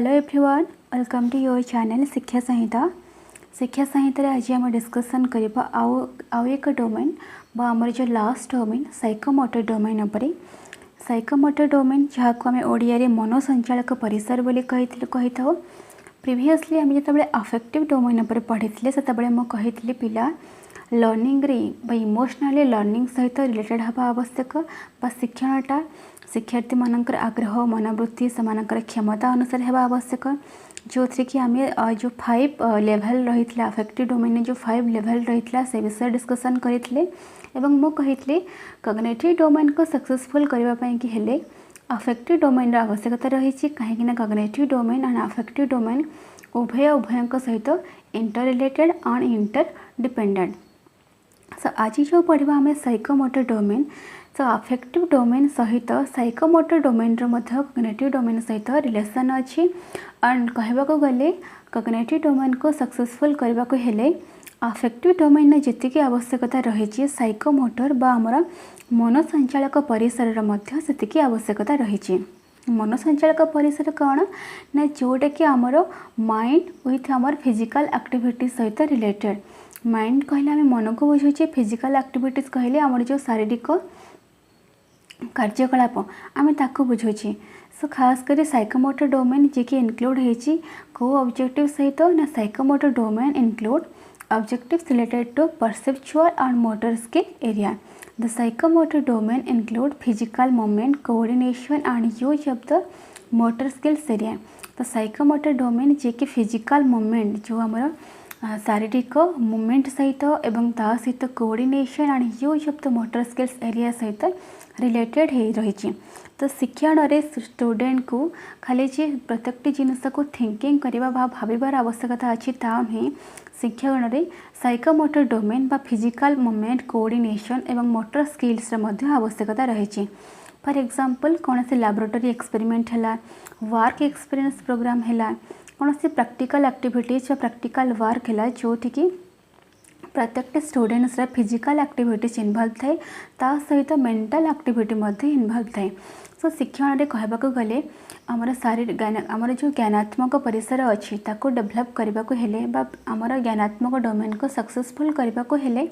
Hello everyone, welcome to your channel Shiksha Sanhita. शिक्षा संहिता आज आम डिस्कसन करबा आउ एक डोमेन बा आमर जो लास्ट डोमेन साइकोमोटर डोमेन उपरे। साइकोमोटर डोमेन जहाँ को आम ओडिया रे मनोसंचालक परिसर बोली कही था। प्रीवियसली आम जो अफेक्टिव डोमेन उपर पढ़ी से मुझे पिला लर्निंग रे बा इमोशनली लर्निंग सहित रिलेटेड हवा आवश्यक बा शिक्षणटा शिक्षार्थी मानकर आग्रह मनोवृत्ति से क्षमता अनुसार है आवश्यक। जो थी कि आम जो 5 लेवल रही अफेक्टिव डोमेन जो 5 लेवल रही से विषय डिस्कसन करते मुझे कग्निटिव डोमेन को सक्सेसफुल करने कि हेले अफेक्टिव डोमेन आवश्यकता रही कहीं cognitive domain and affective domain उभय सहित interrelated and interdependent. So आज जो पढ़ा आम psychomotor domain so affective domain सहित साइकोमोटर डोमेन कग्निटिव डोमेन सहित रिलेशन अच्छी एंड कहवाक गले कग्निटिव डोमेन को सक्सेसफुल करने को हेले अफेक्टिव डोमेन जी आवश्यकता रही साइकोमोटर बा आमर मनोसंचालक परिसर से आवश्यकता रही। मनोसंचालक परिसर कौन ना जोटा कि आमर माइंड विथ आमर फिजिकल एक्टिविटी सहित रिलेटेड। माइंड कहले आम मन को बुझे, फिजिकल एक्टिविटीज कहले आमर जो शारीरिक कार्यकलाप आम ताको बुझे। सो खास कर साइकोमोटर डोमेन जी की इनक्लूड होती को ऑब्जेक्टिव सहित ना psychomotor domain include objectives related to perceptual and motor skill area. The psychomotor domain include physical movement coordination and use of the motor skills area. तो साइकोमोटर डोमेन जी की physical movement जो आमर शारीरिक मूवमेंट सहित एवं ता सहित coordination and use of the motor skills area सहित रिलेटेड हो रही। तो शिक्षण रे स्टूडेंट को खाली जे प्रत्येक जिनस को थिंकिंग करवा भाविबार आवश्यकता अच्छी ता नुहे शिक्षण रे साइकोमोटर डोमेन बा फिजिकल मूवमेंट कोऑर्डिनेशन एवं मोटर स्किल्स आवश्यकता रही। फॉर एग्जांपल कौन से लैबोरेटरी एक्सपेरिमेंट है, वर्क एक्सपीरियंस प्रोग्राम है, कौन से प्रैक्टिकल एक्टिविटीज प्रैक्टिकल वर्क है जो कि प्रत्येक स्टूडेंट्स फिजिकल एक्टिविटीज इनवॉल्व थाए ता सहित मेंटल एक्टिविटी इनवॉल्व थाए। सो शिक्षण रे कहबाक गले आमर शारीरिक आमर जो ज्ञानात्मक परिसर अच्छी ताको डेवलप करने को हेले बा आमर ज्ञानात्मक डोमेन को सक्सेसफुल करने को हेले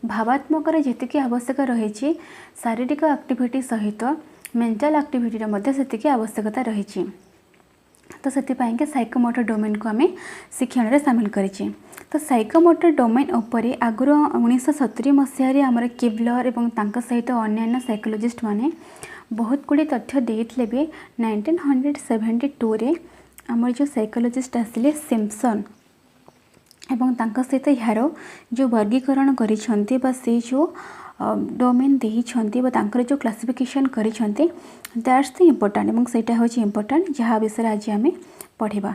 भावात्मक जी आवश्यक रही शारीरिक एक्टिविटी सहित मेंटल एक्टिविटी से आवश्यकता रही। तो से साइकोमोटर डोमेन को आम शिक्षण रे सामिल करें। तो साइकोमोटर डोमेन उपरे आगुर 1970 मसीह आमर केवलर एवं तांका सहित अन्य साइकोलोजिस्ट माने बहुत गुड़े तथ्य देते भी 1972 रे आमर जो साइकोलोजिस्ट आसिले सिम्पसन एवं तांका सहित यार जो वर्गीकरण करिसेंती बा से जो डोमेन देइछंती बा तांकर जो क्लासिफिकेशन करिसेंती दैट्स द इम्पोर्टेंट एवं सेटा होची इम्पोर्टेंट जहाँ विषय आज आम पढ़ा।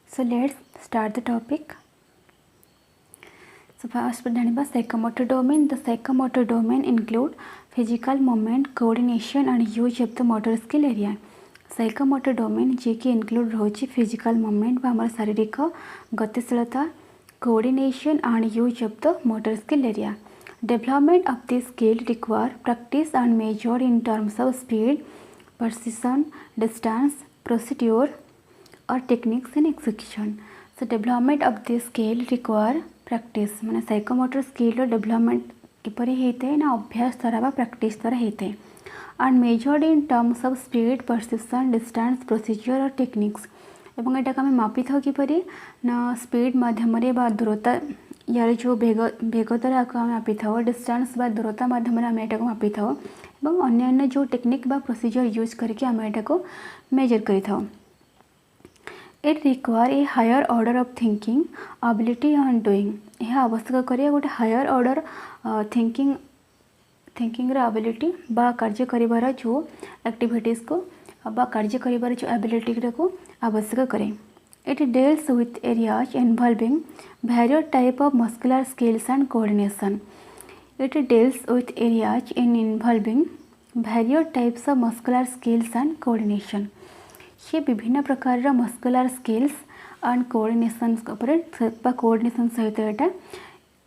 So let's start the topic. So first जानिबा psychomotor domain. The psychomotor domain include physical movement coordination and use of the motor skill area. Psychomotor domain जी की इनक्लूड रही फिजिकल मूवमेंट बा आमर शारीरिक गतिशीलता coordination and use of the motor skill area. Development of this skill require practice and measure in terms of speed precision distance procedure और techniques in execution. So development of this skill require practice माने psychomotor skill development किपरि होता है ना अभ्यास द्वारा practice द्वारा होता है and measured in terms of speed perception distance procedure और टेक्निक्स। एवं यहाँ आम मापी था किपरि ना स्पीड माध्यम दूरता यार जो वेग द्वारा आम मापी था डिस्टेंस बा दूरता माध्यम आम यहाँ मापी था अन्य जो टेक्निक बा प्रोसीजर यूज करके आम यहाँ मेजर करी था। It require a higher order of thinking ability and doing. यह आवश्यक करे गोटे हायर ऑर्डर थिंकिंग एबिलिटी बा कार्य करिवार जो एक्टिविटीज को बा कार्य करिवार जो एबिलिटी को आवश्यक करे। It deals with areas involving various type of muscular skills and coordination. It deals with areas involving various types of muscular skills and coordination. ये विभिन्न प्रकार muscular skills and coordination coordination सहित यहाँ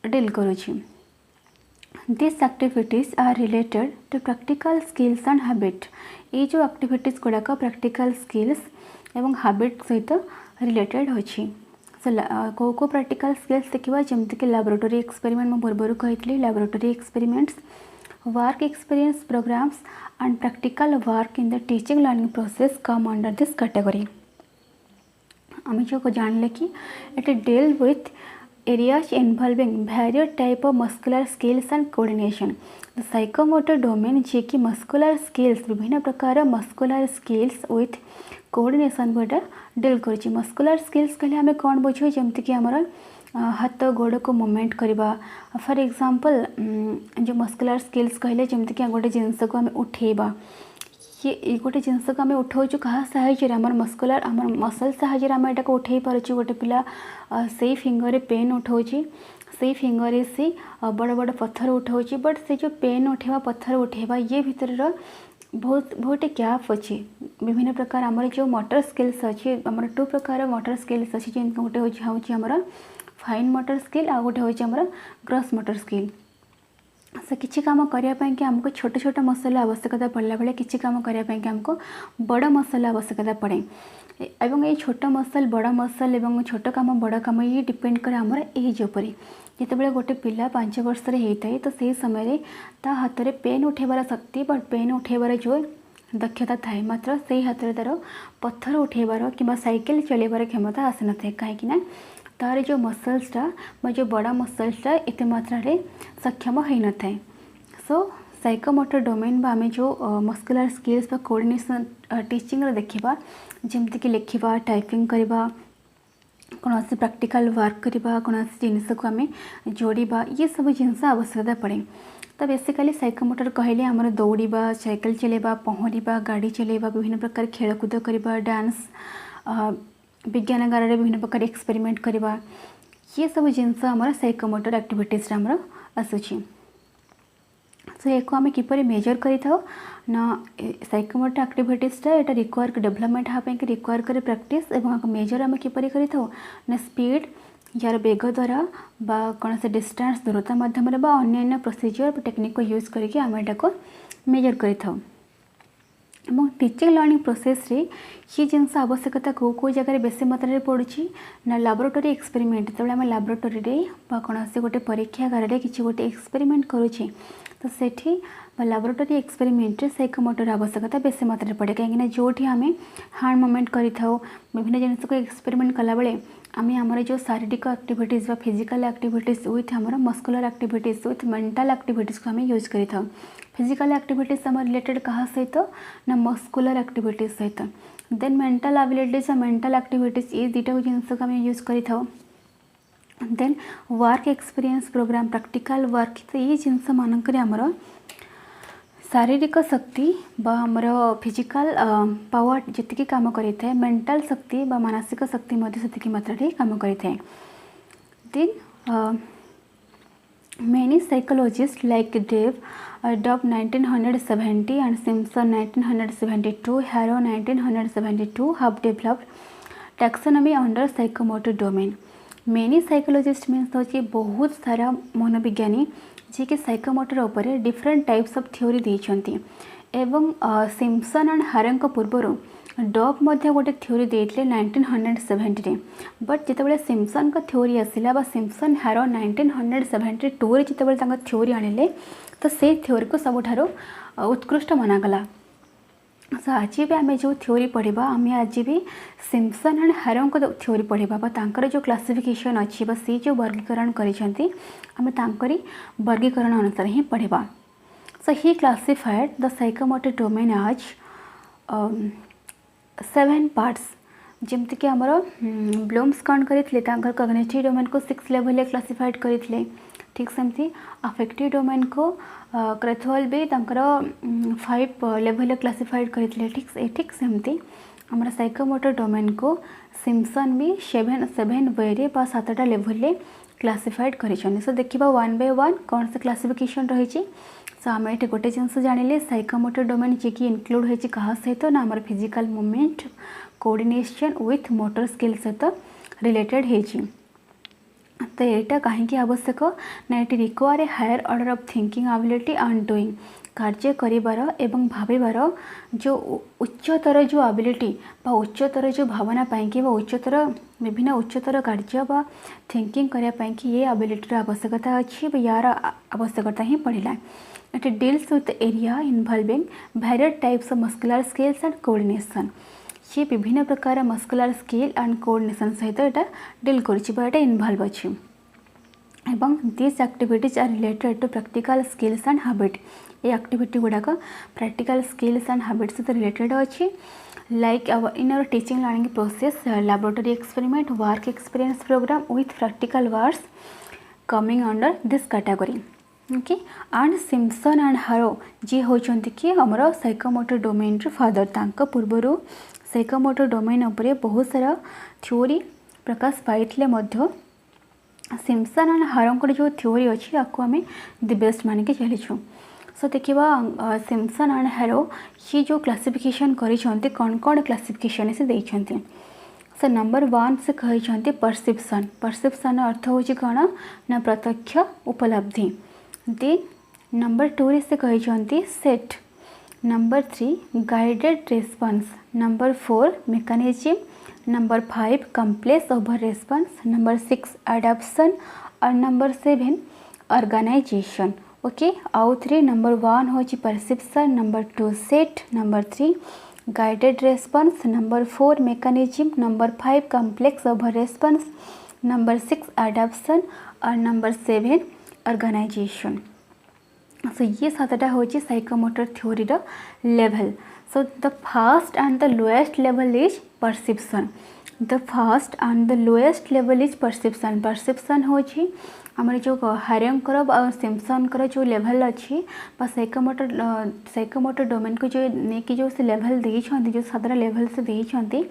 deal करुछि। These activities are related to practical skills and habit. ये जो activities गुड़ाक practical skills एवं habit सहित related होची. So को practical skills देखिबा जेमति कि laboratory experiment मैं पूर्वरु कहितली laboratory experiments, work experience programs and practical work in the teaching learning process come under this category. आम जो जानले कि it deal with areas involving various type of muscular skills and coordination. The psychomotor domain जे कि muscular skills विभिन्न प्रकार muscular skills with coordination गोटे deal करुच्ची. muscular skills कहले आम कौन बुझे जमती कि आमर हाथ गोड़ को मूवमेंट करवा. फॉर एग्जांपल जो muscular skills कहले जमती कि गोटे जिनस को आम उठेबा, ये गोटे जिनस को आम उठाऊँ क्या साहाଯ୍य आमर मस्कुलार आम मसल साहाଯ୍य आम यहाँ उठे पार्चे. गोटे पिला से फिंगर पेन उठाऊँ से फिंगर से बड़ बड़ पत्थर उठाऊँ, बट से जो पेन उठेवा पत्थर उठेवा ये भितर बहुत गैप अच्छी. विभिन्न प्रकार आमर जो मोटर स्किल्स अच्छी आमर 2 प्रकार मोटर स्किल्स अच्छी जेन गोटे हूँ आमर फाइन मोटर स्किल आ गोटे हूँ आमर ग्रॉस मोटर स्किल. से किसी काम करने कि आमको छोट छोट मसल आवश्यकता पड़ला बेले किसी काम करने कि आमको बड़ मसल आवश्यकता पड़े. एवं ये छोट मसल बड़ मसल एवं छोट काम बड़ काम ये डिपेंड करे आमर एज उपर. जितेबाला गोटे पिला 5 वर्ष होता है तो से समय ता हाथ में पेन उठेबार शक्ति बट पेन उठेबार जो दक्षता थाए मात्र से हाथ में तार पत्थर उठेबार कि साइकिल चलेबार क्षमता आसी न था कहीं तार जो मसल्सटा जो बड़ा मसल्सटा एत मात्रा रे सक्षम हो न था. सो साइकोमोटर डोमेन आम जो मस्कुलर स्किल्स कोऑर्डिनेशन टीचिंग देखा जमती कि लिखा टाइपिंग करवा कौन सी प्रैक्टिकल वर्क करवा कौन सी जिनस को आम जोड़ा ये सब जिनस आवश्यकता पड़े. तो बेसिकली साइकोमोटर कहले आमर दौड़ा साइकिल चलेबा पहरवा गाड़ी चलेबा विभिन्न प्रकार खेलकूद करवा डांस विज्ञानगार विभिन्न प्रकार एक्सपेरिमेंट करवा ये सब जिनस आमर साइकोमोटर एक्टिविटीज आमर आसूची. सो एक आम किपर मेजर करें ना साइकोमोटर एक्टिविटीजटा यहाँ रिक्वायर डेवलपमेंट हाँ कि रिक्वायर करे प्रैक्टिस एवं मेजर आम किपर करें ना स्पीड यार बेग द्वारा बा कौन से डिस्टेंस दूरता माध्यम अन्य प्रोसीजर टेक्निक को यूज करके आम यहाँ को मेजर करें. टीचिंग लर्निंग प्रोसेस रे ये जिनस आवश्यकता कौ जगह बेसी मात्रा पड़ुची ना लैबोरेटरी एक्सपेरिमेंट जो आम लैबोरेटरी रे कौन से गोटे परीक्षागार रे किसी गोटे एक्सपेरिमेंट करुचे तो सेठी लैबोरेटरी एक्सपेरिमेंट साइकोमोटर आवश्यकता बेसी मात्रा पड़े कहीं जो आम हैंड मूवमेंट करें विभिन्न जिनस को एक्सपेरिमेंट कला बेले आम आमर जो शारीरिक एक्टिविटीज फिजिकल एक्टिविटीज विथ आमर muscular activities with mental activities को आम यूज करें. फिजिकल एक्टिविटीज आम रिलेटेड क्या सहित ना मस्कुलर एक्टिविटीज सहित then mental abilities mental activities ये दुटा जिनस को आम यूज करें. Then work experience programme practical work तो ये जिनस मानक आमर शारीरिक शक्ति आमर फिजिकल पावर जी कम करें मेंटल शक्ति मानसिक शक्ति से मात्रा कम करें. Then many psychologists like Dove 1970 and Simpson 1972, Harrow 1972 have developed taxonomy under psychomotor domain. Many psychologists means होची बहुत सारा मनोविज्ञानी जी के साइकोमोटर उपर डिफरेंट टाइप्स ऑफ थ्योरी देइछंती एवं सिम्पसन एंड हारो पूर्वर डॉग गोटे थ्योरी देते 1970 रे बट जितेबाला सिम्पसन का थ्योरी आसला सिम्पसन हारो 1972 रे जितेबाला थ्योरी आनिले तो से थ्योरी को सबुठारो उत्कृष्ट मनागला. सो आज भी आम जो थ्योरी पढ़ा आम आज भी सिम्पसन एंड हारो को थ्योरी पढ़ा जो क्लासिफिकेशन अच्छी सी जो वर्गीकरण करी वर्गीकरण अनुसार ही पढ़ा. सो ही क्लासिफाइड द साइकोमोटर डोमेन आज 7 पार्ट्स जमती कि आमर ब्लूम्स कौन करते कॉग्निटिव डोमेन को 6 लेवल क्लासिफाइड करते. ठीक सेमती अफेक्टिव डोमेन को क्रेथवाल भी 5 लेवल क्लासिफाइड करते. ठीक सेमती आमर साइकोमोटर डोमेन को सिम्पसन भी 7 वे 7टा लेवल क्लासिफाइड कर. सो देखा 1 बाय 1 कौन से क्लासिफिकेशन रही. सो आम ये गोटे जिनस जानिले साइकोमोटर डोमेन जी की इनक्लूड होती क्या सहित ना आम physical movement coordination with motor skill सहित रिलेटेड होती. तो यहाँ कहीं आवश्यक ना ये require a higher order of thinking ability and doing कार्य करिबार एवं भाविबार जो उच्चतर जो एबिलिटी बा उच्चतर जो भावना पाइंकी उच्चतर विभिन्न उच्चतर कार्य बा थिंकिंग करने पाइंकी ये एबिलिटीर आवश्यकता अच्छी यार आवश्यकता ही पड़ेगा। It deals with area involving various types of muscular skills and coordination ये विभिन्न प्रकार मस्कुलर स्किल एंड कोऑर्डिनेशन सहित यहाँ डील कर इनवॉल्व अच्छी एवं this activities are related to practical skills and habit ये एक्टिविटी गुड़ाक प्रैक्टिकल स्किल्स एंड हैबिट सहित रिलेटेड अच्छी like in our teaching learning process laboratory experiment work experience program with practical works coming under this category okay. And Simpson and Harrow जी होचंती कि हमर psychomotor domain father तांका पूर्वरु psychomotor domain उपरे बहुत सारा theory प्रकाश पाइथिले मध्य सिम्पसन एंड हारों जो थ्योरी अच्छी आपको आम द बेस्ट मानिक चलीछू। सो देखा सिम्पसन एंड हारो ये जो क्लासिफिकेशन करिसेंती कौन कौन क्लासिफिकेशन से देइछंती। सो नंबर 1 से कहिसेंती परसेप्शन परसेप्शन अर्थ होची कौन ना प्रत्यक्ष उपलब्धि। देन नंबर 2 से कहिसेंती set number 3 guided response number 4 mechanism number 5 complex over response number 6 adaptation और नंबर 7 ऑर्गेनाइजेशन ओके। आउ 3 नंबर 1 हो perception number 2 set number 3 guided response number 4 mechanism number 5 complex over response number 6 adaptation और number 7 organization. So ये 7टा हूँ psychomotor theory level. So the first and the lowest level is perception the first and the lowest level is perception perception हूँ आम जो हारियंकर और सिम्पसनकर जो level अच्छी साइकोमोटर डोमेन को जो नहीं जो से लेवल देइछंती जो 7टा लेवल से देइछंती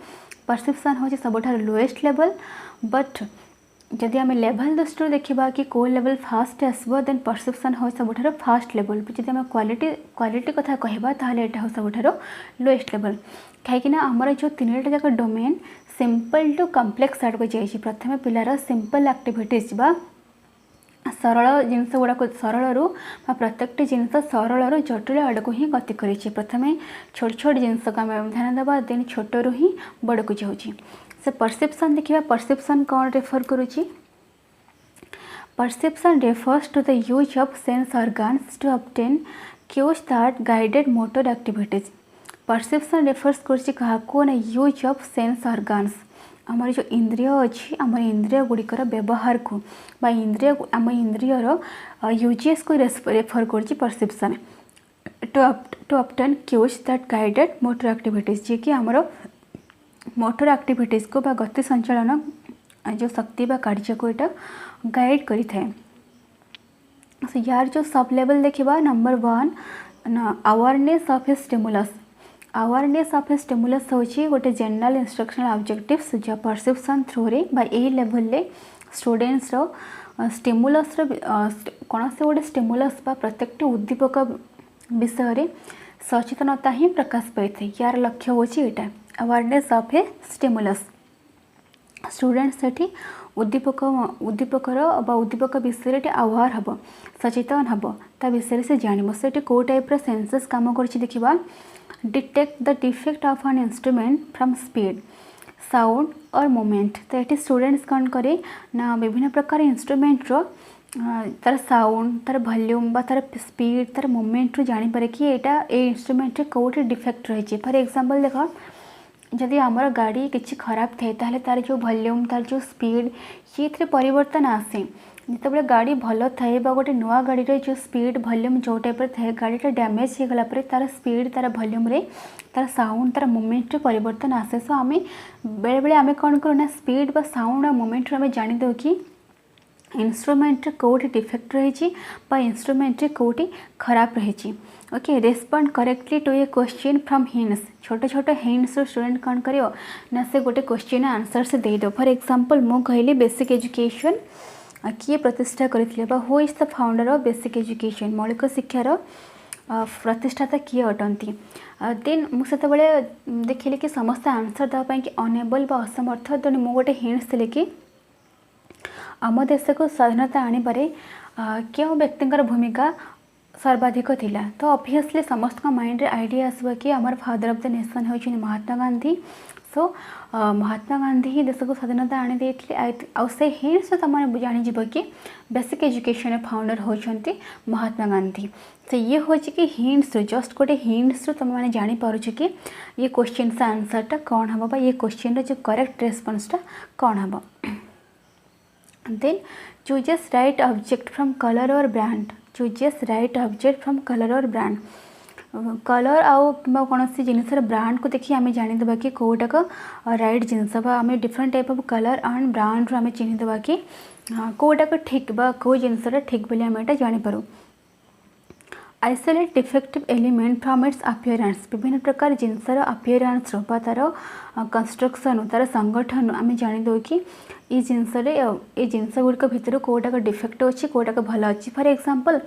परसेप्शन हूँ सबुठार लोएस्ट लेवल। बट जदि आम लेवल दृष्टि देखा कि को लेवल फास्ट आसब देन परसेप्शन हो सबुठार फास्ट लेवल जदि आम क्वालिटी कथा कहबा ताहले एटा हो सबुठार लोएस्ट लेवल कहीं आमर जो 3टा जाक डोमेन सिंपल टू कम्प्लेक्स आड़ को जाइए। प्रथम पिलार सिंपल एक्टिविटीज बा सरल जिनस गुड़ाक सरल प्रत्येक जिनस सरल जटिल आड़ को ही गति कर प्रथम छोट छोट जिनस को आम ध्यान देवा देन छोटू ही बड़ को जाऊँगी। से परसेप्शन देखिए परसेप्शन कौन रेफर करुच्ची perception refers to the use of sense organs to obtain cues that guided motor activities. Perception refers करुच्ची ना यूज ऑफ सेंस ऑर्गन्स आमर जो इंद्रिय अच्छी आम इंद्रिय गुड़िकर व्यवहार को इंद्रिय आम इंद्रियर यूजेस को रेफर कर perception to obtain cues that guided motor activities जी कि आमर मोटर एक्टिविटीज को बा गति संचालन जो शक्ति बा कार्य को यहाँ गाइड करी थाए। सो यार जो सब लेवल देखा number 1 awareness of a stimulus awareness of a stimulus हूँ गोटे जनरल इंस्ट्रक्शनल ऑब्जेक्टिव्स जो परसेप्शन थ्रू रे बा ए लेवल रे स्टूडेंट्स स्टिमुलस कौन से गोटे स्टिमुलस बा प्रत्येक उद्दीपक विषय रे सचेतनता ही प्रकाश पाई थे। यार लक्ष्य हूँ यहाँ awareness of a stimulus students से उद्दीपकर उद्दीपक विषय अवेयर हम सचेतन हम ता विषय से जान से कौ टाइप सेंसेस काम कर देखा detect the defect of an instrument from speed sound और मोमेंट। तो ये स्टूडेंट्स कौन करे ना विभिन्न प्रकार इंस्ट्रूमेंट्र तार साउंड तार वॉल्यूम बा तार स्पीड तार मोमेंट रू जानीपर कि यहाँ ए इंस्ट्रूमेंट कौटे डिफेक्ट रही। फॉर एग्जांपल देख जदि आमर गाड़ी किसी खराब थाए ताहले तार जो वॉल्यूम तार जो स्पीड ये परिवर्तन आसे जिते गाड़ी भल थाए गोटे नुआ गाड़ी रे जो स्पीड वॉल्यूम जो टाइप थाए गाड़ीटा डैमेज हो गला तार स्पीड तार वॉल्यूम रे तार साउंड तार मोमेंट परिवर्तन आसे। सो आम बेले बेले आम कौन करूँ स्पीड बा साउंड और मोमेंट आम जानीदे कि इंस्ट्रूमेंट कौटी डिफेक्ट रही इंस्ट्रूमेंट कौटी खराब रही। Okay respond correctly to a question from hints छोटे छोटे हिंट्स स्टूडेंट कौन कर ना से गोटे क्वेश्चन आंसर से देद। फॉर एग्जांपल मु कहली बेसिक एजुकेशन किए प्रतिष्ठा करथिले बा who is the founder of basic education मौलिक शिक्षार प्रतिष्ठाता किए अटंती। देन मुझे देखिले कि समस्त आंसर देवाई कि अनेबल बा असमर्थ देन मु गोटे हिंट्स देली कि आम देश को स्वाधीनता आने क्यों व्यक्ति भूमिका सर्वाधिक थिला। तो ऑब्वियसली समस्त माइंड रे आइडिया आसबा कि आमर फादर ऑफ द नेशन होची महात्मा गांधी। सो महात्मा गांधी ही देश को स्वाधीनता आनी देथिले। आ से हिंट्स तमाने जानि जिवो कि basic education founder होचंती Mahatma Gandhi. तो ये होची कि हिंट्स जस्ट गोटे हिंट्स तुम मैंने जानी पारुछ कि ये क्वेश्चन सा आंसरटा कौन हम, ये क्वेश्चन रो जो करेक्ट रेस्पॉन्सटा कौन हम। Then chooses right object from colour और brand. Chooses right object from colour और ब्रांड। कलर आउ कि कौन सी जिनसर ब्रांड को देखिए आम जानीदेवा कि कौटाक राइट जिनस आम different type of colour and brand आम चिन्हिदेवा कि कौटाक ठीक बा कौ जिनसटा ठीक बोली आम एटा जानीपारू। Isolate defective element from its appearance. विभिन्न प्रकार जिनसर अपीयरेंस तार कंस्ट्रक्शन तार संगठन आम जानीदे कि ये जिनस गुड़िक भितर कौटाक डिफेक्ट अच्छी कौटाक भल अच्छी। फॉर एग्जांपल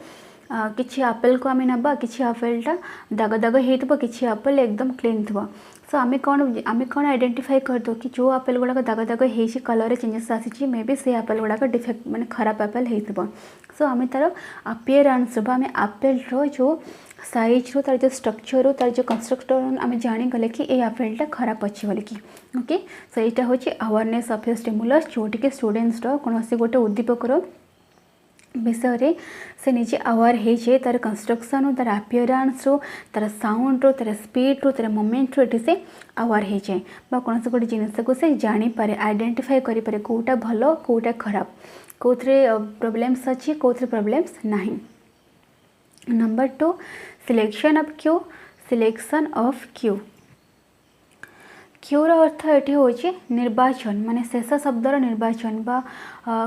किसी आपेल को आम ना कि आपेलटा दाग दाग हो कि आपेल एकदम क्लीन थो। सो आम कौन आइडेंटिफाई करदे कि जो आपेल गुड़ाक दाग दाग हो कलर चेंजेस आसी मे बी से आपेल गुड़ाक डिफेक्ट माने खराब आपेल हो। सो आम तार अपीयरेंस आम आपेल जो साइज रो तार जो स्ट्रक्चर रो तार जो कंस्ट्रक्टर आम जानीगले कि ये आपेलटा खराब अच्छी बोलिकी। ओके सो यहाँ हूँ अवेयरनेस ऑफ ए स्टिमुलस जोटि स्टूडेंट्स कौन से गोटे उद्दीपकर विषय रे से निजे अवेयर हो तार कंस्ट्रक्शन तार अपीयरेंस तार साउंड तार स्पीड तार मोमेंट ये से अवेयर हो जाए कौन से गोटे जिनस को से जानीपे आइडेंटिफाई करें कौटा भल कौटा खराब कौथे प्रोब्लेम्स अच्छी कौथे प्रोब्लेम्स नहीं। Number 2 selection of cue. Selection of cue. क्यूर अर्थ ये हूँ निर्वाचन माने शेष शब्दर निर्वाचन बा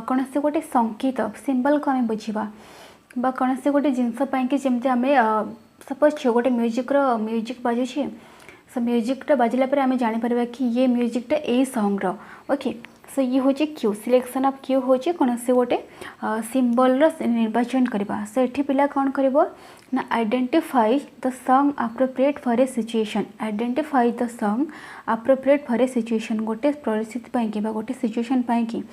कौन से गोटे संकेत सिंबल को आम बुझा बा कौन से गोटे जिनस कि जमती आम सपोज गोटे म्यूजिक बाजुचे सो म्यूजिकटा बाजिला आम जापर कि ये म्यूजिकटा यही सॉन्ग ओके। सो ये हूँ क्यू। सिलेक्शन ऑफ क्यू हूँ कौन से गोटे सिंबल निर्वाचन करवा। सो ये पिला कौन कर ना identify the song appropriate for a situation. Identify the song appropriate for a situation गोटे परिस्थिति पाई गोटे सिचुएशन पाई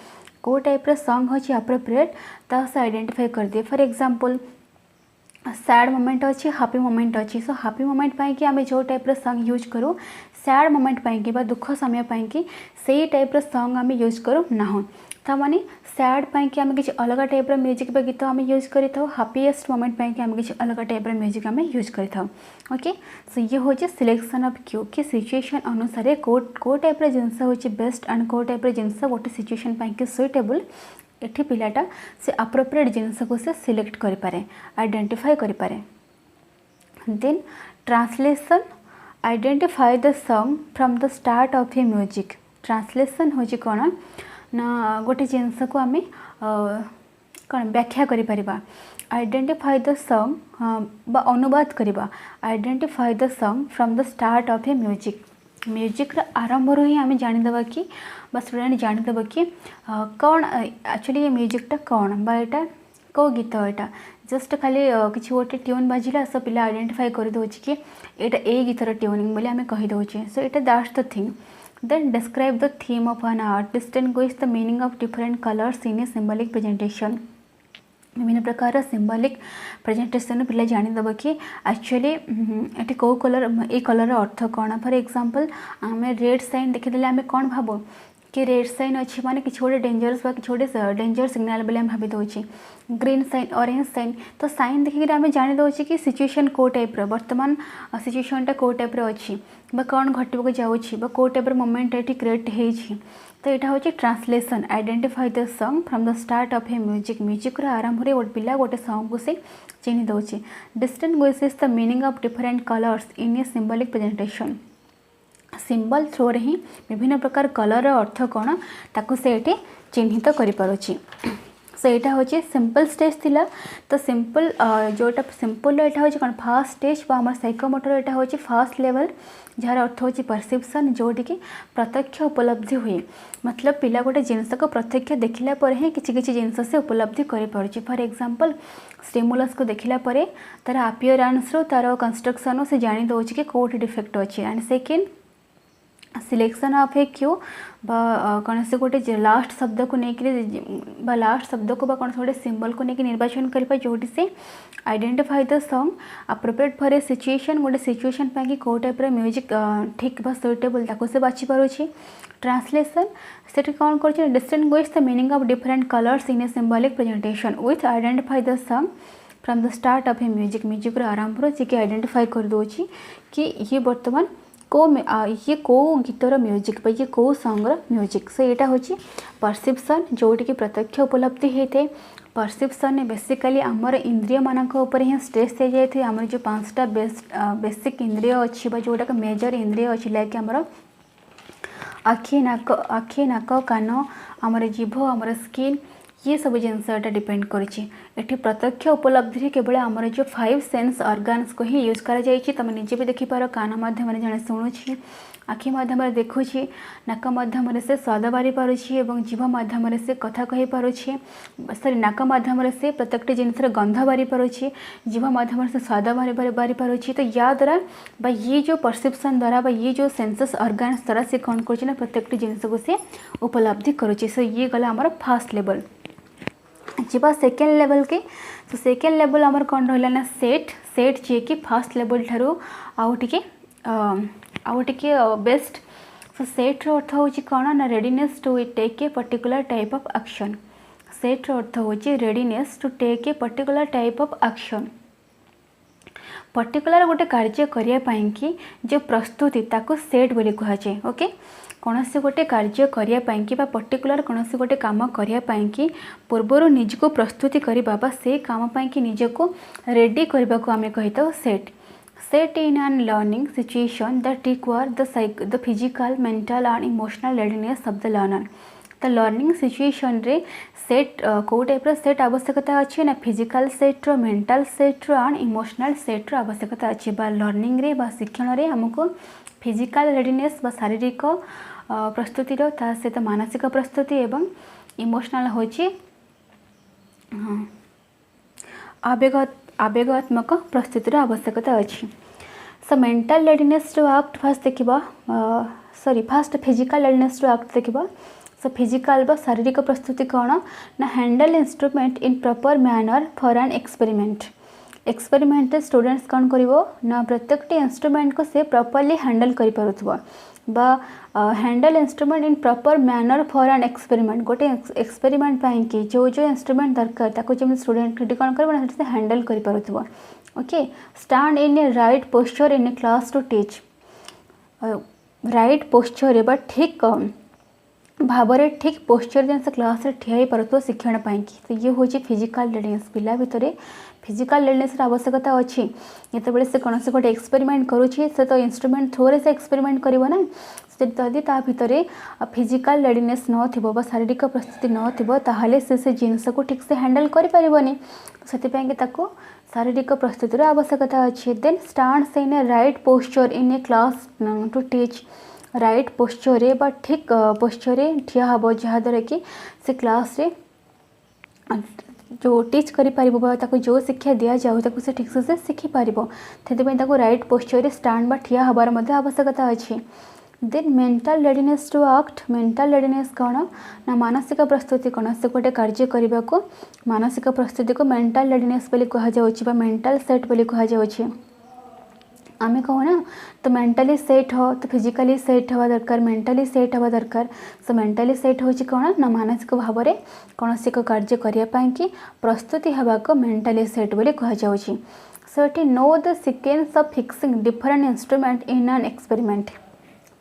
कौ टाइप सॉन्ग होची अप्रोप्रिएट ता से आइडेंटिफाई कर दिए। फॉर एग्जांपल सैड मोमेंट अच्छी हैप्पी मोमेंट अच्छी। सो हैप्पी मोमेंट पाई कि आम जो टाइप सॉन्ग यूज करूँ सैड मोमेंट पाई कि दुख समय पाई कि से टाइप सॉन्ग आम यूज करूँ ना ता माने सैड पाई कि आम किसी अलग टाइप म्यूजिक गीत आम यूज करें हैप्पीएस्ट मोमेंट पाई कि आम किसी अलग टाइप म्यूजिक आम यूज करें। ओके सो ये हूँ सिलेक्शन ऑफ क्यू कि सिचुएशन अनुसार कौ टाइप जिनस हूँ बेस्ट एंड कौ टाइप जिनस गोटे सिचुएशन पाई कि सुइटेबल ये पिलाटा से अप्रोप्रिएट जिनस को से सिलेक्ट करें आइडेंटिफाई करें। Then translation. Identify the song from the start of a music. Translation हूँ कौन ना गोटे जिनस को आम कौन व्याख्या करें आइडेंटिफाई द सॉन्ग बा अनुवाद करवा। Identify the song from the start of a music. Music आरंभ ही आम जानीदेवा कि स्टूडेंट जानीदेव कि कौन एक्चुअली ये म्यूजिकटा कौन बा यहाँ कौ गीत यहाँ जस्ट खाली किसी गोटे ट्यून बाजिला सो पिला आइडेंटिफाई करदे कि यहाँ ए गीतर ट्यूनिंग बोली आम कहीदे। सो यहाँ that's the thing. Then describe the theme of an art. Distinguish the meaning of different colours in a symbolic presentation. विभिन्न प्रकार सिंबॉलिक प्रेजेंटेशन पिला जानीदेव कि एक्चुअली ये कौ कलर ए कलर अर्थ कौन। फॉर एग्जांपल आम रेड साइन देखीदे आम कौन भाव कि रेड साइन अच्छी माने किसी गोटे डेंजरस कि गोटे डेंजर सिग्नाल बोली भावी दे। ग्रीन साइन ऑरेंज साइन तो साइन देखिक आम जानीदे कि सिचुएशन कौ टाइप बर्तमान सिचुएशनटा कौ टाइप अच्छी कौन घटक जाऊँगी कौ टाइप मोमेंट ये क्रिएट होती। तो यहाँ हूँ translation. Identify the song from the start of a music. Music आरंभ गोटे पिला गोटे सॉन्ग को से चिन्ह दे। Distinguishes the meaning of different colours in a symbolic presentation. Symbol through रे ही विभिन्न प्रकार कलर अर्थ कौन ताकू से ये चिन्हित करें। सो यहाँ हूँ सिंपल स्टेज थिला। तो सिंपल जोटा सिंपल यहाँ हूँ कौन फास्ट स्टेज आम साइकोमोटर यहाँ हूँ फास्ट लेवल जार अर्थ हूँ परसेप्शन जोटि कि प्रत्यक्ष उपलब्धि हुए मतलब पिला गोटे जिनस को प्रत्यक्ष देखला पर ही किसी जिनस से उपलब्धि कर पारुछि। फॉर एग्जांपल स्टिमुलस को देखला पर तार अपीयरेंस तार कंस्ट्रक्शन से जानी दଉଛି कि कौट डिफेक्ट अच्छी। And second selection of A Q कौन से गोटे लास्ट शब्द को लेकर लास्ट शब्द को कौन से गोटे सिंबल को लेकिन निर्वाचन करपा जोटी से identify the song appropriate for a situation गोटे सिचुएशन पाई कौ टाइप म्यूजिक ठीक बा सुइटेबल ताको से बाछि पारुछि ट्रांसलेशन से कौन कर distinguish the meaning of different colours in a symbolic presentation with identify the song from the start of a music आरंभ जी आइडेंटिफाई कर दोछि कि ये वर्तमान ये कौ गीतर म्यूजिक ये कौ सॉन्गर म्यूजिक सो यहाँ हूँ परसेप्शन जोटि की प्रत्यक्ष उपलब्धि होता है परसेप्शन बेसिकली आमर इंद्रिय मानक ही स्ट्रेस दि जाए आमर जो 5टा बेसिक इंद्रिय अच्छी जोटा मेजर इंद्रिय अच्छी लाइक आमर आखि नाक कान आमर जीभ आमर स्किन ये सब जिनसा डिपेंड करी प्रत्यक्ष उपलब्धि केवल आमर जो 5 सेंस ऑर्गन्स को ही यूज करा तुम निजे भी देखिपार कान माध्यम जड़े शुणुची आखि माध्यम देखुची नाक माध्यम से स्वाद बारी पारुछि जीभ माध्यम से कथा कही पारुछि सॉरी नाक माध्यम से प्रत्येक जिनसर गंध बारी पारुछि जीभ माध्यम से स्वाद बारी पारुछि तो या द्वारा ये जो परसेप्शन द्वारा ये जो सेंसस ऑर्गन्स द्वारा से कौन कर प्रत्येक जिनस को से उपलब्धि करुछि सो ये गला आमर फर्स्ट लेवल जीवा सेकेंड लेवल के तो सेकेंड लेवल आमर कौन रहा ना सेट जी कि फर्स्ट लेवल ठारू आउ टिके बेस्ट तो सेट रो अर्थ होची कौन ना readiness to take a particular type of action set रो अर्थ होची readiness to take a particular type of action particular गोटे कार्य करिया पाई कि जो प्रस्तुति ताको सेट बोली कहा जाए ओके कौन से गोटे कार्य करिया पाई कि पर्टिकुलर कौन से गोटे काम करिया पाई कि पूर्वर निज को प्रस्तुति करबा से काम पाई कि निज को रेडी करबा को आमे कहिता set in an learning situation that require the physical mental and emotional readiness of the learner तो लर्निंग सिचुएशन रे सेट कौ टाइप सेट आवश्यकता अच्छी ना फिजिकल सेट रो मेंटल सेट रो एंड इमोशनल सेट रो आवश्यकता अच्छी लर्निंग रे शिक्षण रे हमको फिजिकल रेडीनेस शारीरिक प्रस्तुति रो ता सहित मानसिक प्रस्तुति एवं इमोशनल होची आवेगात्मक प्रस्तुतिर आवश्यकता अच्छी so mental readiness to act first देखा first physical readiness to act देखा सो फिजिकल बा शारीरिक प्रस्तुति कौन ना handle instrument in proper manner for an experiment students कौन करिवो ना प्रत्येक इंस्ट्रूमेंट को से प्रॉपर्ली हैंडल करि पारुथबो बा handle instrument in proper manner for an experiment गोटे एक्सपेरिमेंट पाई कि जो इंस्ट्रूमेंट दरकार ताको जब स्टूडेंट कौन कर से हैंडल करि पारुथबो okay stand in a right posture in a class to teach right posture बा ठीक भावरे ठीक पोस्चर जिन क्लास रे ठिया पार शिक्षण पाई तो ये हूँ फिजिकल रेडीनेस पिला भितर फिजिकल रेडीनेस आवश्यकता अच्छी जिते से कौन से गोटे एक्सपेरिमेंट करुच्छी से तो इंस्ट्रूमेंट थ्रो से एक्सपेरिमेंट कर ना जदि ता भितर फिजिकल रेडीनेस न शारीरिक प्रस्तुति न से जिनस को ठीक से हैंडल करें से शारीरिक प्रस्तुतिर आवश्यकता अच्छी then stands in a right posture in a class to teach right posture बा ठीक पोस्चर ठिया हम जहाद्वारा कि से क्लास रे जो टीच कर जो शिक्षा दि जाऊ से ठीक से शिखी पार से राइट पोस्चर स्टैंड बा ठिया हबार आवश्यकता अच्छी then mental readiness to act mental readiness कौन ना मानसिक प्रस्तुति कौन से गोटे कार्य करने को मानसिक प्रस्तुति को मेंटल रेडीनेस बोली कहुच्छे मेंटल सेट बोली कहुच्छे आमे कहना तो मेंटली सेट हो तो फिजिकली सेट हवा दरकार मेंटली सेट हवा दरकार सो मेंटली सेट होची कौन ना मानसिक भाव में कौन से कार्य करने कि प्रस्तुति हवा को मेंटली सेट बोली कहुच्छे सो ये know the sequence of fixing different instrument in an experiment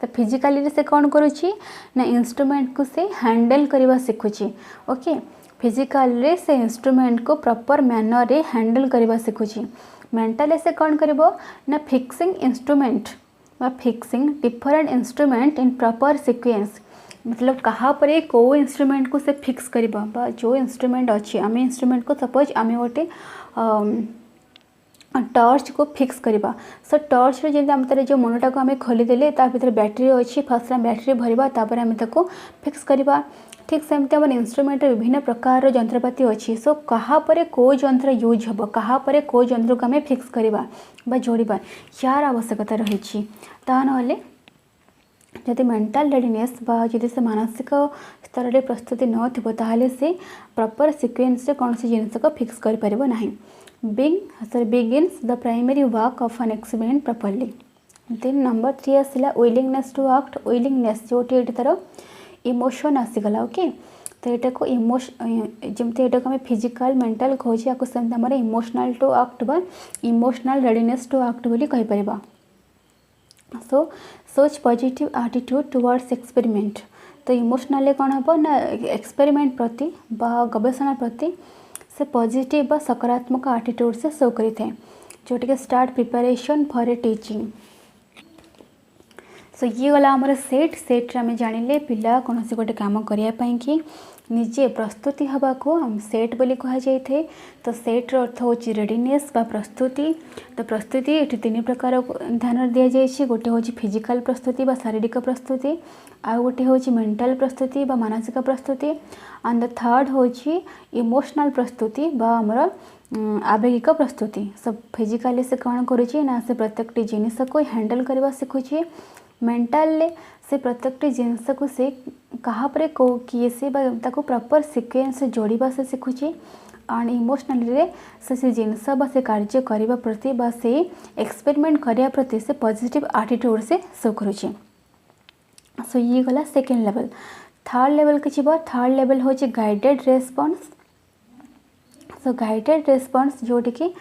तो फिजिकली से कौन करुच्ची ना इंस्ट्रूमेंट को से हैंडल करवा शिखुची ओके फिजिकल से इंस्ट्रूमेंट को प्रॉपर मैनर रे हैंडल करवा शिखुची मेंटली से कौन करिवो ना फिक्सिंग इंस्ट्रूमेंट व fixing different instrument in proper sequence मतलब कहा पर को इंस्ट्रूमेंट को से फिक्स करवा जो इंस्ट्रूमेंट अच्छी आम इंस्ट्रूमेंट को सपोज आम गोटे टॉर्च को फिक्स करवा सो टॉर्च रे जब आम तार जो मनटा को आम खोलीदेले भर बैटेरी अच्छी फर्स्ट बैटेरी भरवा तापर आम ताको फिक्स करवा ठीक सेमती आम इंस्ट्रूमेंट विभिन्न प्रकार जंत्रपाति अच्छी सो कहापर को जंत्र यूज हम कहापर को जंत्र को आम फिक्स करवा जोड़ा यार आवश्यकता रही ना जदि मेंटल रेडीनेस बा जदि से मानसिक स्तर में प्रस्तुति न थो ताहले से प्रॉपर सीक्वेंस रे कौन सी जिनस को फिक्स कर परिबो नाही begins the primary work of an experiment properly. Then number 3 आसला willingness to act. willingness जोटी एटी तार इमोशन आसीगला ओके तो यहाँ को इमोशन जमती यहाँ को आम फिजिकल मेंटल कहे आपको सेमती आम इमोशनल टू एक्ट बा इमोशनल रेडीनेस टू एक्ट बोली कहीपर. सो सोच पॉजिटिव एटीट्यूड टुवर्ड्स एक्सपेरिमेंट तो इमोशनल कौन हम ना एक्सपेरिमेंट प्रति बा गवेषणा प्रति से पॉजिटिव बा सकारात्मक एटीट्यूड से शो करें जोटी के start preparation for a teaching. So ये गला आमर सेट आम जानिले पिला कौन से गोटे काम करने कि निजे प्रस्तुति हवा को आम सेट बोली कह जाए तो सेट्र अर्थ हूँ रेडीनेस बा प्रस्तुति. तो प्रस्तुति ये तीन प्रकार ध्यान दि जाए गोटे हूँ फिजिकल प्रस्तुति बा शारीरिक प्रस्तुति आउ गोटे हूँ मेंटल प्रस्तुति बा मानसिक प्रस्तुति एंड द थर्ड हूँ इमोशनल प्रस्तुति बा आमर आवेगिक प्रस्तुति. सब फिजिकाली से कौन करुँचे ना से प्रत्येक जिनिस को हैंडल करवा शिखुचे मेंटाल से प्रत्येक जिनस को से कहापर किए से प्रॉपर सिक्वेन्स से जोड़वा से शिखुचे एंड इमोशनली से जिनस से कार्य करने प्रति से एक्सपेरिमेंट करने प्रति से पॉजिटिव एटीट्यूड से शो करुचे. सो ये गला सेकेंड लेवल. थर्ड लेवल के जीव थर्ड लेवल हूँ गाइडेड रेस्पॉन्स. सो गाइडेड रेस्पॉन्स जोटी कि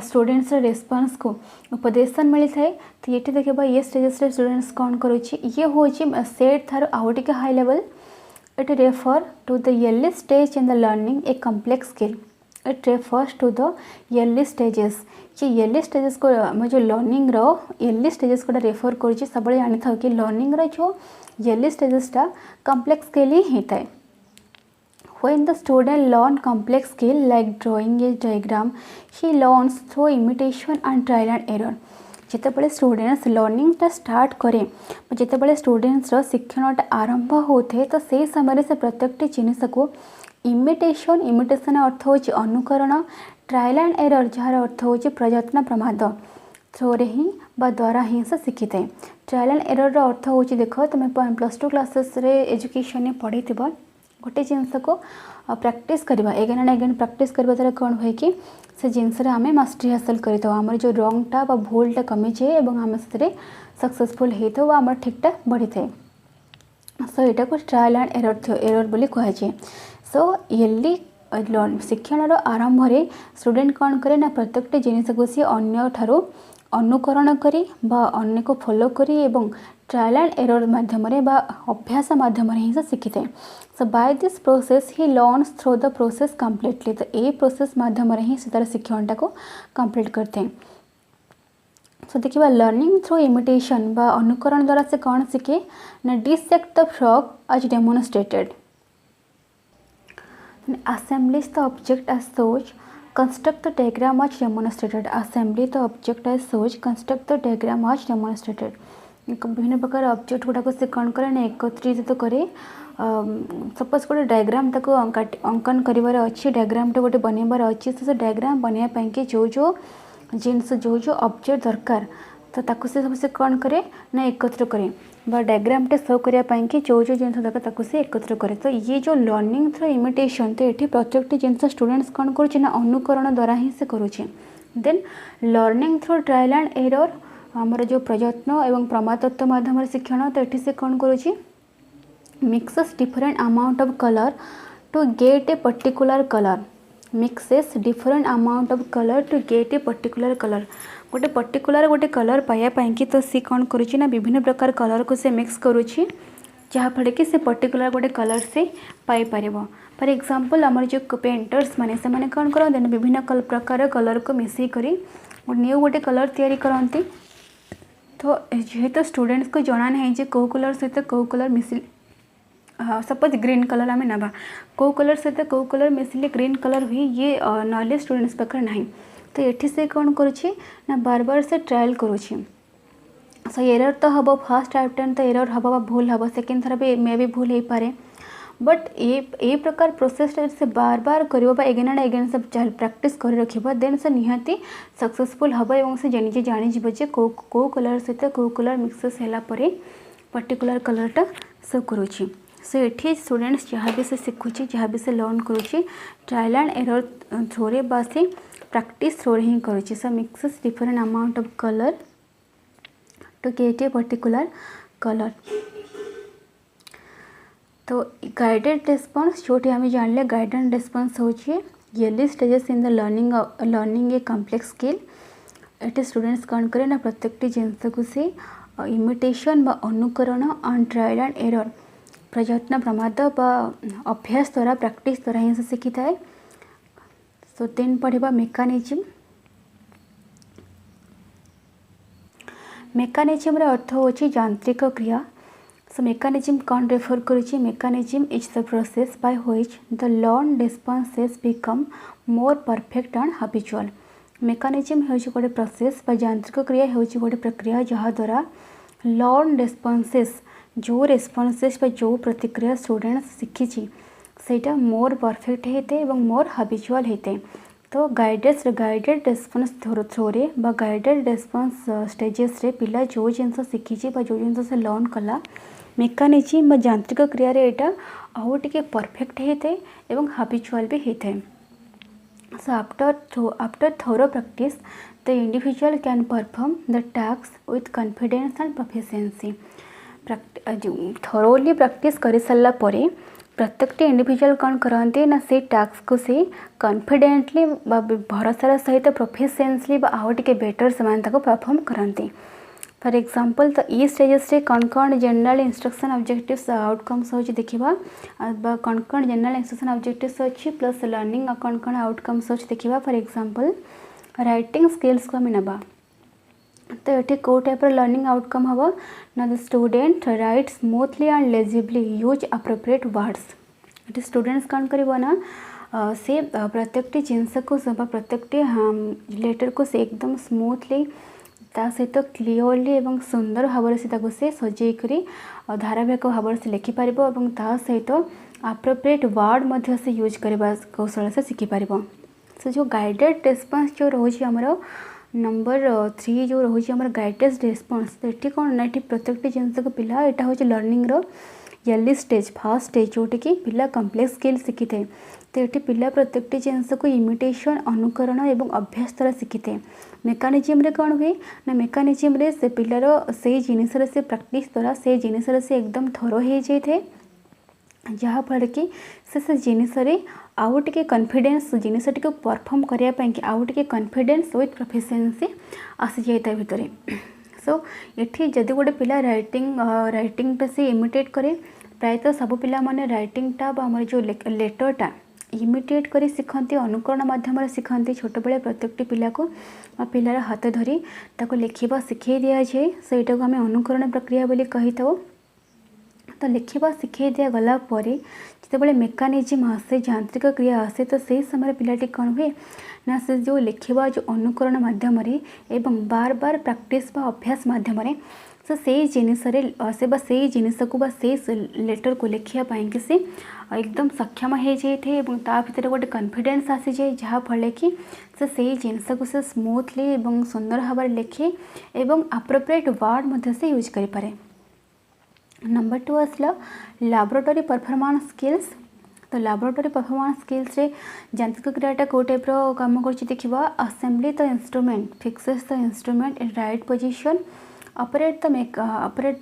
स्टूडेंट्स रेस्पॉन्स को उपदेशन मिलता है तो ये देखा ये स्टेजेस रे स्टूडेंट्स कौन करुँच ये हूँ सेट थार आउ टे high level. It refer to the early stage in the learning a complex skill. It refers to the early stages ये अर्ली स्टेजेस को जो लर्निंग अर्ली स्टेजेस को रेफर करुँच सब जानी था कि लर्निंग जो अर्ली स्टेजेसटा कम्प्लेक्स स्किल ही होता है. When the student learn complex skill like drawing a diagram, he learns through imitation and trial and error. जितेबाला स्टूडेंट्स लर्निंगटा स्टार्ट करें जितेबाला स्टूडेंट्स शिक्षणटा आरंभ होते तो से समय से प्रत्येक जिनस को इमिटेशन अर्थ हूँ अनुकरण ट्रायल एंड एरर जार अर्थ हूँ प्रयत्न प्रमाद थ्रोरे ही द्वारा ही से शिखी थाए. ट्रायल एंड एरर अर्थ हूँ देख तुम +2 क्लासेस एजुकेशन पढ़ी गोटे जिनस को प्रैक्टिस करवा एगेन एंड एगेन प्रैक्टिस करवा द्वारा कौन हुए कि से जिनस आम मास्टरी हासिल कर जो रंगटा भूलटा कमी जाए और आम से सक्सेसफुल होता है आम ठीकटा बढ़ी थाए. सो यहाँ को ट्रायल एंड एरर बोली कह जाए. सो इयरली शिक्षण आरंभ में स्टूडेंट कौन करे ना प्रत्येक जिनस को सी अन्य ठारू अनुकरण करी बा अन्य को फॉलो करी एवं ट्रायल एंड एरर माध्यम अभ्यास माध्यम ही से शिखी थाए. So by this process he learns through the process completely. तो ये प्रोसेस माध्यम ही से तार शिक्षणटा को कम्प्लीट करते हैं. सो देखिए लर्निंग थ्रू इमिटेशन बा अनुकरण द्वारा से कौन सीखे ना dissect the frog as demonstrated. Assemblies the object as such, construct the diagram as demonstrated. Assembly the object as such, construct the diagram as demonstrated. विभिन्न प्रकार ऑब्जेक्ट गुड़ाक से कौन करे ना एकत्रित करे. सपोज गोटे डायग्राम ताको अंकन कर अच्छी डायग्रामटे गोटे बनइबार अच्छी तो डायग्राम बनवाई जो जो जिनस जो जो ऑब्जेक्ट दरकार तो ताको से सब से कौन करे ना एकत्र करे बा डायग्रामटे शो करने कि जो जो जिन दरकार से एकत्र करे. तो ये जो लर्निंग थ्रू इमिटेशन तो ये प्रत्येक जिन स्टूडेंट्स कौन करुचे ना अनुकरण द्वारा ही से करुचे. Then learning through trial and error आमर जो प्रयत्न एवं प्रमातत्व माध्यम शिक्षण तो ये से कौन करुचे mixes different amount of colour to get a particular colour. Mixes different amount of colour to get a particular colour. गोटे पर्टिकुलर गोटे कलर पाइबापी कि तो सी कौन करुँची ना विभिन्न प्रकार कलर को से मिक्स करुँची जहाँफल कि से पर्टिकुलर गोटे कलर से पाइपर. फॉर एग्जांपल आमर जो पेंटर्स माने से माने कौन करते विभिन्न प्रकार कलर को मिसई करी न्यू गोटे कलर तैयारी करती. तो जेहेतु स्टूडेंट्स को जना नहीं जे कौ कलर सहित कौ colour missile suppose green colour आम ना कौ कलर सहित कौ कलर मिसिले ग्रीन कलर हुई ये नॉलेज स्टूडेंट्स पाखे ना. तो ये से कौन करुँची ना बार बार से ट्रायल करुँची. सो एरर तो हम फर्स्ट अटेम्प्ट तो एरर हम भूल हम सेकेंड थर भी मे भी भूल हो पारे. बट ये प्रकार प्रोसेस से बार बार कर एगेन एंड एगेन सब प्रैक्टिस कर रखा देन से निहाती सक्सेसफुल हम और से निजे जानीजे कौ कलर सहित कौ कलर मिक्सेस है पर्टिकुलर कलरटा शो करुँची। सो ये स्टूडेंट्स जहाँ भी से शिखुची जहाँ भी से लर्न करुँची ट्रायल एंड एरर थ्रो बा से प्रैक्टिस थ्रो ही करुँची। So mixes different amount of colour to get a particular colour. तो गाइडेड रेस्पॉन्स जो आम जानले गाइडेड रेस्पॉन्स होची येली stages in the learning a complex skill. ये स्टूडेंट्स कौन करें ना प्रत्येक जिनस को से इमिटेशन बा अनुकरण ऑन ट्रायल एंड एरर प्रयत्न प्रमाद बा अभ्यास द्वारा प्रैक्टिस द्वारा ही से शिखी थाए। सो देन पढ़ा मेकानिज्म। मेकानिज्म रे अर्थ होची यांत्रिक क्रिया। सो मेकानिज्म कौन रेफर करुँची mechanism is the process by which the learn responses become more perfect and habitual. Mechanism होची गोटे प्रोसेस बा यांत्रिक क्रिया होची गोटे प्रक्रिया जहाँ द्वारा लर्न रिस्पॉन्सेस जो रिस्पॉन्सेस बा जो प्रतिक्रिया स्टूडेंट्स शिखी सेटा मोर परफेक्ट होते और मोर हैबिचुअल होते। तो गाइडेड रेस्पॉन्स थ्रो बा गाइडेड रेस्पॉन्स स्टेजेस रे पिला जो जिनस शिखी जो जिनस से लर्न कला मेकानिज्म बा यांत्रिक क्रिया रे एटा आउ टिके परफेक्ट होते और हैबिचुअल भी होता है। So after thorough practice, the individual can perform the tasks with confidence and proficiency. Thoroughly practice कर सारा परे प्रत्येक इंडिविजुअल कौन करते ना से टास्क को से कॉन्फिडेंटली भरोसार सहित प्रोफिशिएंटली आउ टे बेटर से परफॉर्म करते। फॉर एग्जांपल तो ई स्टेजेस रे कौन कौन जनरल इंस्ट्रक्शन ऑब्जेक्टिव्स आउटकम्स हो देखा कौन कौन जनरल इंस्ट्रक्शन ऑब्जेक्टिव्स अच्छी प्लस लर्निंग कौन कौन आउटकम्स अच्छी देखा। फॉर एग्जांपल राइटिंग स्किल्स को आम नवा तो ये कौ टाइप लर्निंग आउटकम हम ना the student write smoothly and legibly use appropriate words. ये स्टूडेंट्स कौन करना से प्रत्येक जिनस को प्रत्येक लेटर को से एकदम स्मूथली ता सहित क्लीयरली एवं सुंदर भाव से सजेकरी धारावाहिक भाव से लिखिपार और ता सहित अप्रोप्रिएट वर्ड से यूज करने कौशल से शिखिपार। सो जो गाइडेड रेस्पॉन्स जो रोज आमर नंबर 3 जो रोज आमर गाइडेड रेस्पॉन्स तो ये कौन ना ये प्रत्येक जिनस को पिला यहाँ हूँ लर्निंग येली स्टेज फर्स्ट स्टेज जोटि कि पिला कॉम्प्लेक्स स्किल शिखी थे। तो ये पिला प्रत्येक जिनस को इमिटेशन अनुकरण और अभ्यास द्वारा शिखी थे। मेकानिज्म रे कौन हुए ना मेकानिज्म रे से पिलार से जिनस से प्रैक्टिस द्वारा से जिनस से एकदम थरो हो जाए जहाँफल कि से जिनस आउ टे कॉन्फिडेंस जिनस टी परफॉर्म करने आउ टे कॉन्फिडेंस विथ प्रोफिशिएंसी आसी जाए भितर। सो ये जदि गोटे पिला राइटिंग से इमिटेट करे प्रायतः सब पिला माने राइटिंगटा आम जो लेटरटा इमिटेट कर शिखती अनुकरण मध्यम शिखती छोट बेले प्रत्येक पिला को पिलार हाथ धरी ताको लिखा शिखे दि जाए सहीटा को आम अनुकरण प्रक्रिया बोली कही था। तो लिखा शिखे दि गलापर जिते मेकानिज्म आसे यांत्रिक क्रिया आसे तो से समय पिलाटी कौन हुए ना से जो लिखा जो अनुकरण मध्यम एवं बार बार प्रैक्टिस अभ्यास मध्यम से जिनस से जिनस को से लेटर को लिखापी कि से एकदम सक्षम हो जाए ता भर गोटे कॉन्फिडेंस आसी जाए जहाँफल कि से जिनस को से स्मूथली एवं सुंदर भाव लिखे एवं अप्रोप्रिएट वर्ड से यूज करें। नंबर 2 आसला लैबोरेटरी परफॉर्मेंस स्किल्स। तो लैबोरेटरी परफॉर्मेंस स्किल्स रे यांत्रिक क्रियाटा कौ टाइप काम कर देखा assembly the instrument fixes the instrument in right position operate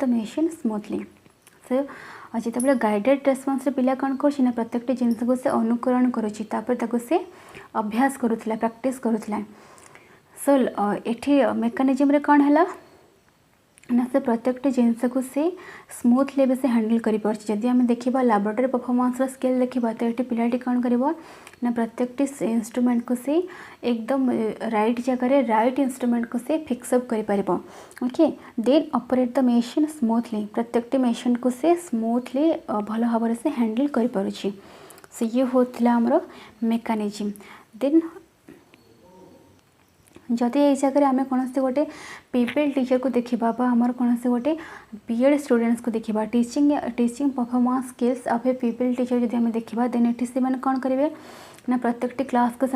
the machine smoothly. से जिते गाइडेड रेस्पॉन्स रे पिला कौन कर प्रत्येक जिनस को से अनुकरण कर से अभ्यास करुला प्रैक्टिस करुला। सो ये मेकानिज्म रे कौन है ना से प्रत्येक जिनस को से स्मूथली भी से हैंडल कर जदि आम देखा लैबोरेटरी परफॉर्मेंस स्किल देखा तो ये पिलाटी कौन कर ना प्रत्येक इंस्ट्रूमेंट को से एकदम राइट जगह राइट इंस्ट्रूमेंट को से फिक्सअप कर okay then operate the machine smoothly प्रत्येक मशीन को से स्मूथली भल भाव से हैंडल कर सो ये होता आमर मेकानिज्म। देन जदि ये जगह आम कौन से गोटे पीपीएल टीचर को देखा आमर कौन से गोटे बीएड स्टूडेंट्स को देखा teaching performance skills of A PPL teacher जब आम देखा देन ये से कौन करेंगे ना प्रत्येक क्लास को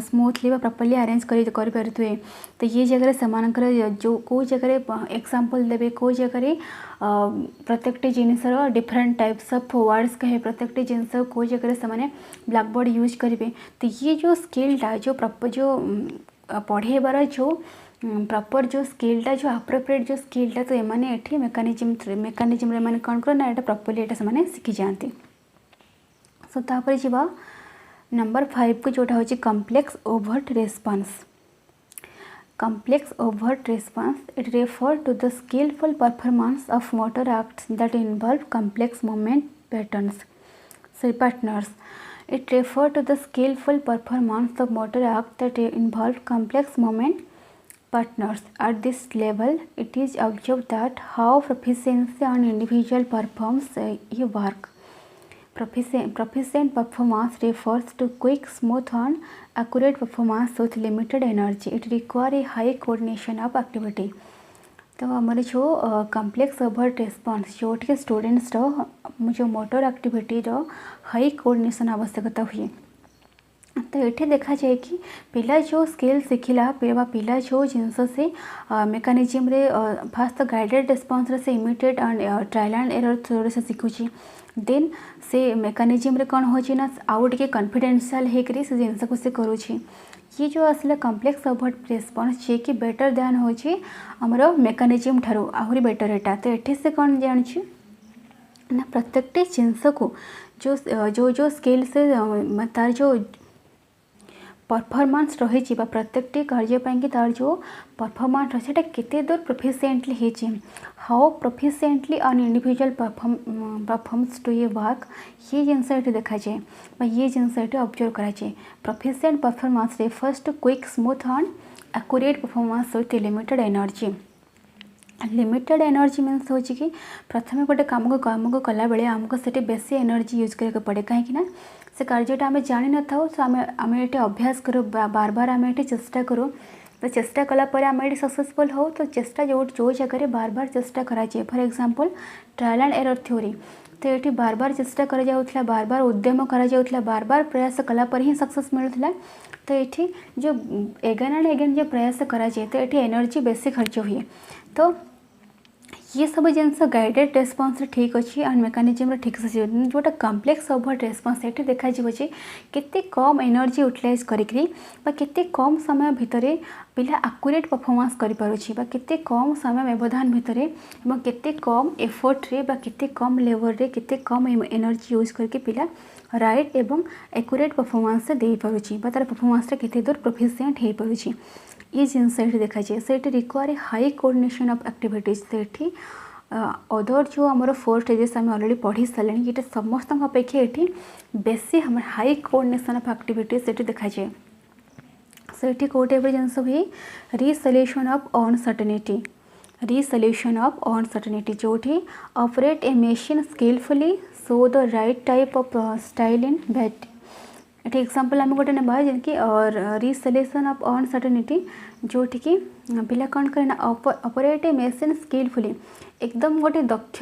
स्मूथली प्रॉपर्ली अरेंज करें। तो ये जगह से जो कौ जगह एग्जांपल देवे कौ जगह प्रत्येक जिनसर डिफरेंट टाइप्स ऑफ वर्ड्स कहे प्रत्येक जिनस कौ जगह से ब्लैक बोर्ड यूज करेंगे। तो ये जो स्किलटा जो पढ़ेबार जो प्रॉपर जो स्किलटा जो अप्रोप्रिएट जो स्किलटा तो एमाने एठी मेकानिज्म रे माने कौन कर ना एटा प्रॉपर्ली एटा से शिखी जाती। सो तापर जीवा नंबर 5 को जोटा होची complex overt response. Complex overt response it refer to the skilful performance of motor acts that involve complex movement patterns. It refers to the skillful performance of motor acts that involve complex movement patterns. At this level, it is observed that how proficiency an individual performs a work. Proficient performance refers to quick, smooth, and accurate performance with limited energy. It requires a high coordination of activity. तो आमर जो complex overt response जोटि students जो motor activity high coordination आवश्यकता हुए। तो ये देखा जाए कि पिला जो स्किल शिखला पिला जो जिनस से मेकानिज्म रे फास्ट तो गाइडेड रेस्पॉन्स रे से immediate and trial and error through से शिखुची देन से मेकानिज्म रे कौन होची ना आउ टे कॉन्फिडेंशियल होकर से जिनस को से करुची। ये जो आसला कॉम्प्लेक्स ओवरट रेस्पॉन्स जे कि बेटर दैन होची हमरो मेकानिज्म ठारू आहुरी बेटर एटा। तो एठी से कौन जानुची ना प्रत्येक जिनस को जो स्किल से तार जो परफॉर्मेंस रही प्रत्येक कार्यपाई कि तार जो परफॉर्मेंस रही केते दूर प्रोफिशिएंटली होची how proficiently an individual performs to a work ये जिनस ये देखा जाए ये जिनस ये ऑब्जर्व करा जाए। Proficient performance refers to quick smooth and accurate performance with limited energy. Limited energy means हो कि प्रथम गोटे काम को कला बेले आमको से बेसी एनर्जी यूज करके पड़े कहीं से कार्यटा आम जानी न था तो आम ये अभ्यास करूँ बार बार आम ये चेष्टा करूँ। तो चेष्टा कलापर आम ये सक्सेसफुल हो तो चेष्टा जो जगह बार बार चेष्टा कराए for example trial and error theory. तो ये बार बार चेष्टा करा बार बार उद्यम करा बार बार प्रयास कलापर ही सक्सेस मिलूला। तो ये जो एगेन एंड एगेन जो प्रयास कराए तो ये एनर्जी बेसी खर्च हुए। तो ये सब जिनस गाइडेड रेस्पॉन्स ठीक अच्छी एंड मेकानिज्म ठीक से जोटा कॉम्प्लेक्स ओवरट रेस्पॉन्स ये देखा केते कम एनर्जी यूटिलाइज करते कम समय भितर पिला एक्यूरेट परफॉर्मेंस करें केते कम समय व्यवधान भितर एवं केते कम एफर्ट रे केते कम लेवल रे केते कम एनर्जी यूज करके पिला राइट एवं एक्यूरेट परफॉर्मेंस दे पारुछि तार परफॉर्मेंस रे केते दूर प्रोफिशिएंट हो पारुछि। ये जिनस ये देखा जाए से require high coordination of activities. से अदर जो आम 4 स्टेजेस आम ऑलरेडी पढ़ी सारे ये समस्त अपेक्षा ये बेसी हम हाई कोऑर्डिनेशन ऑफ एक्टिविटीज से देखा जाए। सो ये कौ टाइप जिनस हुए रिसोल्यूशन ऑफ अनसर्टेनिटी जोठी operate a machine skilfully so the right type of style in bat. ये एग्जांपल आम गोटे ना जैसे और रिसोल्यूशन ऑफ अनसर्टेनिटी जोटि कि पिला कौन करे ना ऑपरेट ए मशीन स्किलफुली एकदम गोटे दक्ष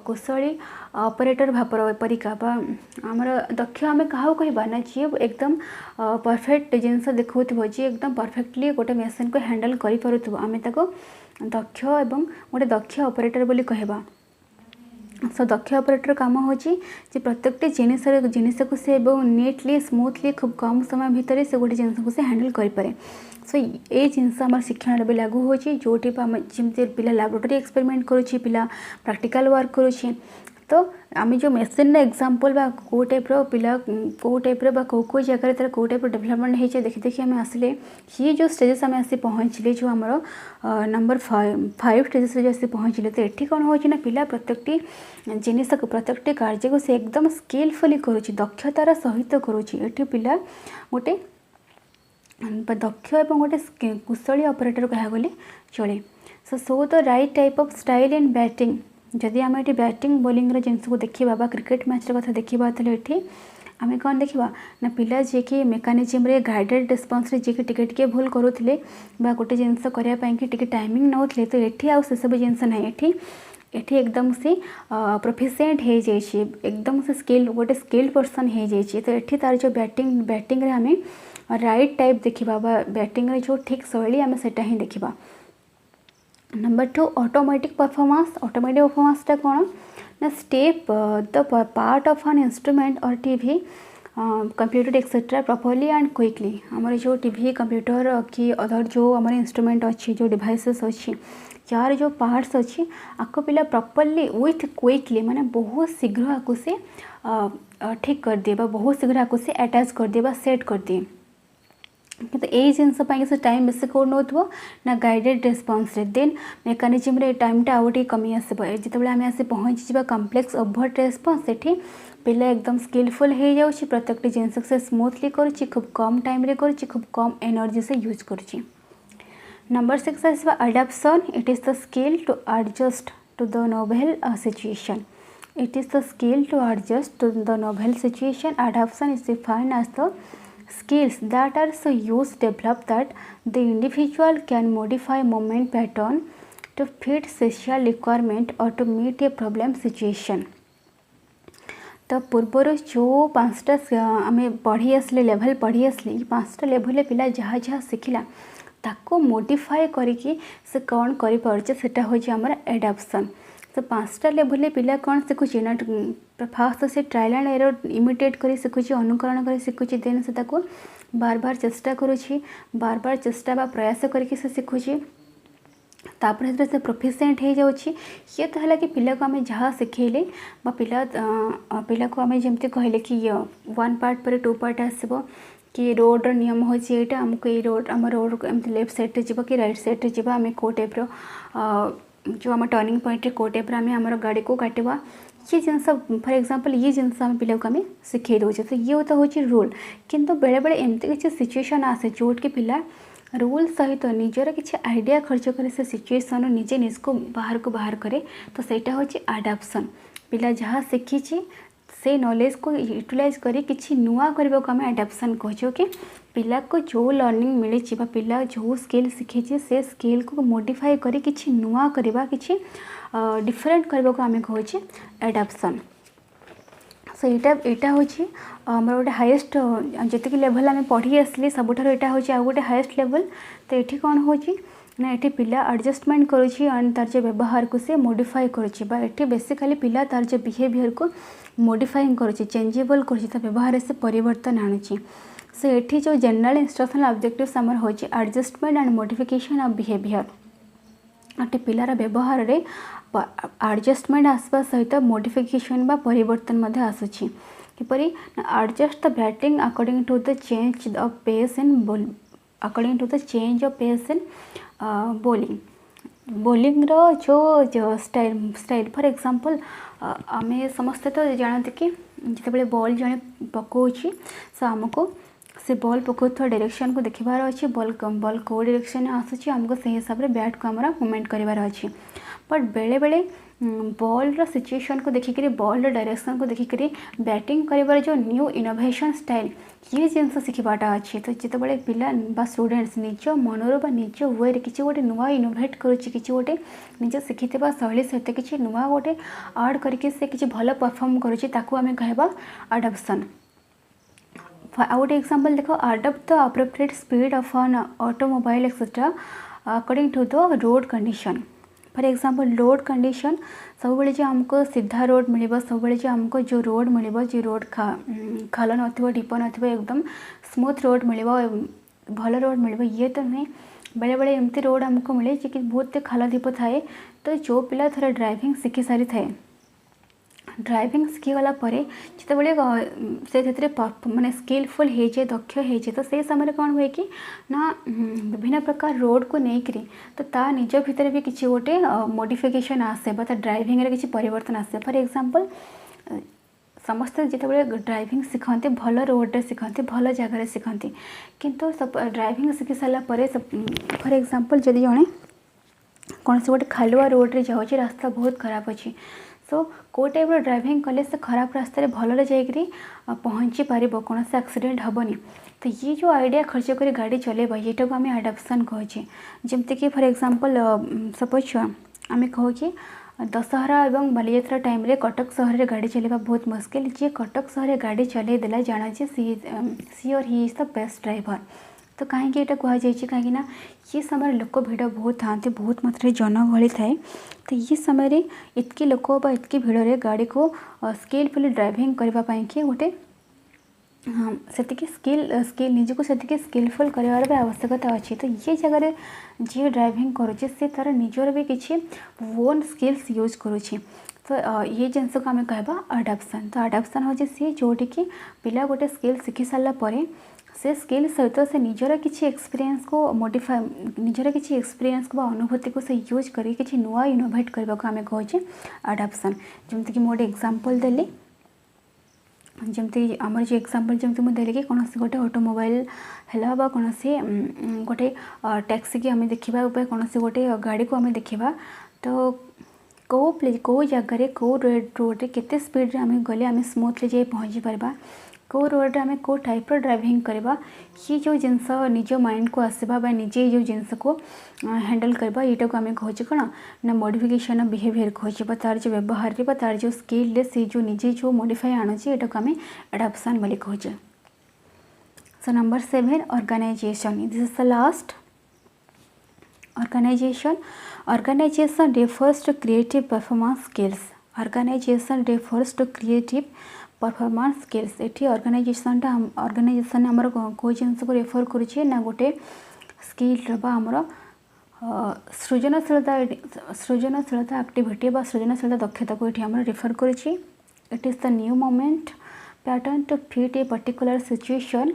कुशली ऑपरेटर भापर परिका आमर दक्ष आम क्या कहबा ना जी एकदम परफेक्ट जिनस देखो जी एकदम परफेक्टली गोटे मशीन को हैंडल करूँ आम दक्ष एवं गोटे दक्ष ऑपरेटर बोली कहबा। सो दक्ष ऑपरेटर काम होची प्रत्येक जिनस को से नीटली स्मूथली खूब कम समय भितर से गोटे जिनस को से हैंडल करें। सो ये जिनस आम शिक्षण भी लागू होची जोटी जमी पिला लैबोरेटरी एक्सपेरिमेंट करुच्ची पिला प्रैक्टिकल वर्क करुच्ची। तो आम जो मेसीन एग्जांपल बा कौ टाइप पिला कौ टाइप कौ जगह तार कौ टाइप डेवलपमेंट होती देखी देखी आम आसिले ये जो स्टेजेस आम आसी पहुँचले जो आमर नंबर 5 स्टेजेस जो आसी पहुँचले। तो ये कौन हो पिला प्रत्येक जिनस को प्रत्येक कार्य को से एकदम स्किलफुली करुच्ची दक्षतार सहित करुच्ची। ये पिला गोटे दक्ष एवं गोटे कुशली ऑपरेटर कह गले चले। सो the right type of style in batting जदि आम ये बैटिंग बॉलिंग जिनस को देखा क्रिकेट मैच कथा देखा तो ये आम कौन देखा ना पिला जी कि मेकानिजम गाइडेड रेस्पन्स जी टिके टिके भूल करुले गोटे जिनस करने की टाइमिंग नौते तो ये आउ से सब जिनस ना एठी एकदम से प्रोफिशिएंट हो जाइए एकदम से स्किल गोटे स्किल्ड पर्सन हो जाइए तो ये तार जो बैटिंग रे आम राइट टाइप देखा बैटिंग रे जो ठीक शैली आम से ही देखा। नंबर 2 ऑटोमेटिक परफॉर्मेंसटा कौन ना step the part of an instrument और TV computer etcetera properly and quickly. आमर जो टीवी कंप्यूटर कि अदर जो आम इंस्ट्रूमेंट अच्छी जो डिवाइसेस अच्छी यार जो पार्ट्स अच्छी आपको पिला प्रॉपर्ली विथ क्विकली माने बहुत शीघ्र आपको से ठीक कर दिए बहुत शीघ्र आपको से अटैच कर दिए सेट कर दिए कि यही जिनस से टाइम बेस कौन नौ ना गाइडेड रेस्पन्स देन मेकानिजम टाइमटा आउ टे कमी आसो जिते आम आसी पहुँची जा कम्प्लेक्स ओभर रेस्पन्स से पिला एकदम स्किलफुल हो जाऊँगी प्रत्येक जिनस से स्मूथली करुच्ची खूब कम टाइम रे करुच्ची खूब कम एनर्जी से यूज करुच्ची। नंबर 6 आसवा adaptation it is the skill to adjust to the novel situation. It is the skill to adjust to the novel situation. Adaptation is defined as the skills that are so used developed that the individual can modify movement pattern to fit social requirement or to meet a problem situation। तो पूर्वर जो 5टा आम पढ़ी आसले level पढ़ी आसले 5टा level पिला जहाँ जहाँ शिखला ताको मॉडिफाई करके से कौन कर पारे सेटा होची हमर एडाप्शन। तो 5टा लेवल पिला कौन शिखुची ना फास्ट से ट्रायल एंड एरर इमिटेट कर शिखुची अनुकरण कर शिखुची देन से ताको बार बार चेष्टा करुची बार बार चेष्टा बा प्रयास करके से शिखुची तापर से प्रोफिशिएंट हो जाउची। ये तो है कि पिला को आम जहाँ शिखेले पिला को आम जमती कहले कि 1 पार्ट पर 2 पार्ट आसब कि रोड नियम होची एटा हमको ये रोड आम रोड एमती लेफ्ट साइड जीव कि राइट साइड जीव आम को टाइप जो आम टर्निंग पॉइंट को टाइप आम गाड़ी को काटवा ये जिनस फॉर एग्जांपल ये जिनस आम पिला को आम शिखे दौचे। तो ये तो हूँ रूल किंतु बेले बेले एमती किसी सिचुएशन आसे जोट कि पिला रूल सहित निजर किसी आइडिया खर्च कर से सिचुएसन निजे निजको बाहर करे तो सेटा हूँ अडाप्शन। पिला जहाँ शिखी से नॉलेज को यूटिलाइज करी किसी नुआ करने को आम अडाप्शन कहूँ कि पिला को जो लर्निंग मिली पिला जो स्किल शिखी से स्किल को मॉडिफाई करी किसी नुआ करवा किसी डिफरेंट करने को आम कहूँ अडाप्शन। सो यहाँ हूँ आम गोटे हाएस्ट जी लेवल आम पढ़ी आसली सबुठ यहाँ हूँ आउ गोटे हाएस्ट लेवल। तो ये कौन हो ना ये पिला एडजस्टमेंट करुच्ची एंड तार जो व्यवहार को से मॉडिफाई करुच्ची बेसिकली पिला तार जो बिहेवियर को मॉडिफाइंग करुच्ची चेंजेबल करुच्ची व्यवहार से परिवर्तन आणुची। सो ये जो जनरल इंस्ट्रक्शनल ऑब्जेक्टिव्स आमर हो adjustment and modification of behaviour अटे पिलार व्यवहार रे एडजस्टमेंट आसवा सहित मॉडिफिकेशन बा परिवर्तन आसूची किपरि adjust the batting according to the change of pace in according to the change of pace in bowling रो जो स्टाइल फॉर एग्जांपल आम समस्ते तो जानते कि जिते बॉल जड़े पकाउची सो आमको से बॉल पकाउथवा डायरेक्शन को देखबार अच्छे बॉल को डायरेक्शन आसूची आमको से हिसाब से बैट को आमर मूवमेंट करार अच्छे। बट बेले बेले बॉल सिचुएशन को देखिक बॉल डायरेक्शन को देखिक बैटिंग कर जो न्यू इनोवेशन स्टाइल ये जिनस शिखबाटा अच्छे। तो जिते पिला बा स्टूडेंट्स निज मनर बा निज वे किसी गोटे नुआ इनोवेट करुच्ची किसी गोटे निज शिखि शैली सहित किसी नुआ गोटे आड करके से किसी भल परफॉर्म करुच्ची ताकू आम कहबा अडॉप्शन। आउ गोटे एग्जांपल देख adopt the appropriate speed of an automobile etcetera according to the road condition. For example road condition सब जो आमको सीधा रोड मिल सब जो आमको जो रोड मिल जो रोड खाल न ढीप न एकदम स्मूथ रोड मिल भल रोड मिल ये तो नहीं बेले बेले एमती रोड आमको मिले कि बहुत खाल ढीप थाए। तो जो पिला थोड़ा ड्राइविंग शिखी सारी थाए ड्राइविंग शिखीगला जिते से माने स्किलफुल हो जाए दक्ष हो जाए तो से समय कौन हुए कि ना विभिन्न प्रकार रोड को लेकर तो ता निज भितर भी किसी गोटे मॉडिफिकेशन आसे ड्राइविंग रे किसी परिवर्तन आसे। फॉर एग्जांपल समस्ते जिते ड्राइविंग शिखती भल रोड्रे शिखती भल जगार शिखती किंतु ड्राइविंग शिखी सारापर फॉर एग्जांपल जदि जड़े कौन से गोटे खालुआ रोड्रे जाऊँगी रास्ता बहुत खराब अच्छी सो को टाइप ड्राइविंग कले से खराब रास्ते भल जाकरी पहुँची पार कौन से एक्सीडेंट हेनी। तो ये जो आइडिया खर्च कर गाड़ी चलेबा ये आम एडाप्शन कहे जमती फॉर एग्जांपल सपोज आम कहू कि दशहरा और बालीजात्रा टाइम रे कटक सहर में गाड़ी चलेबा बहुत मुश्किल। जी कटक सहर में गाड़ी चले देला जाना जे सी और he is the best driver. तो कहीं यहाँ कहुई कहीं ये समय लोक भिड़ बहुत था, बहुत मात्रा जनगहली थाए। तो ये समय इतकी लोक इतकी भिड़ गाड़ी को स्किलफुली ड्राइविंग करने कि गोटे से स्किल निजको से स्किलफुल कर आवश्यकता अच्छी। तो ये जगह जी ड्राइविंग करुचे से तार निजर भी किसी ओन स्किल्स यूज करुचे। तो ये जिनस को आम कहवा अडाप्शन। तो अडाप्शन हूँ सी जोटि कि पिला गोटे स्किल शिखी सारापर से स्किल सहित से निजर किसी एक्सपीरियंस को मॉडिफाई निजर किसी एक्सपीरियंस को अनुभूति को से यूज कर किसी नुआ इनोवेट करने को आम कहे अडाप्शन। जमती कि मुझे एग्जांपल देली जमती आमर जो एग्जांपल जमती मुझे देली कि कौन गोटे ऑटोमोबाइल है कौन गोटे टैक्सी की आम देखा कौन गोटे गाड़ी को आम देखा। तो कौ जगार कौ रोड केते स्पीड आम गले आम स्मूथली जाई पहुँची पार्बा कौ रोड आम कौ टाइप ड्राइविंग करवा ये जो जिनस निज माइंड को आसवा निजे जो जिनस को हैंडल करवा यहाँ को आम कहे कौन ना मॉडिफिकेशन ऑफ बिहेवियर कहे तार जो व्यवहार तार जो स्किल से जो निजे जो मॉडिफाई आणुचे यहाँ को आम एडाप्शन बोली कहे। So number 7 organisation. This is the last organisation. Organisation refers to creative performance skills. Organisation refers to creative performance skills. ये ऑर्गेनाइजेशन आमर कौ जिनस को रेफर करुचे ना गोटे स्किल आमर सृजनशीलता एक्टिविटी बा सृजनशीलता दक्षता को ये आमर रेफर करुचे। It is the new moment pattern to fit a particular situation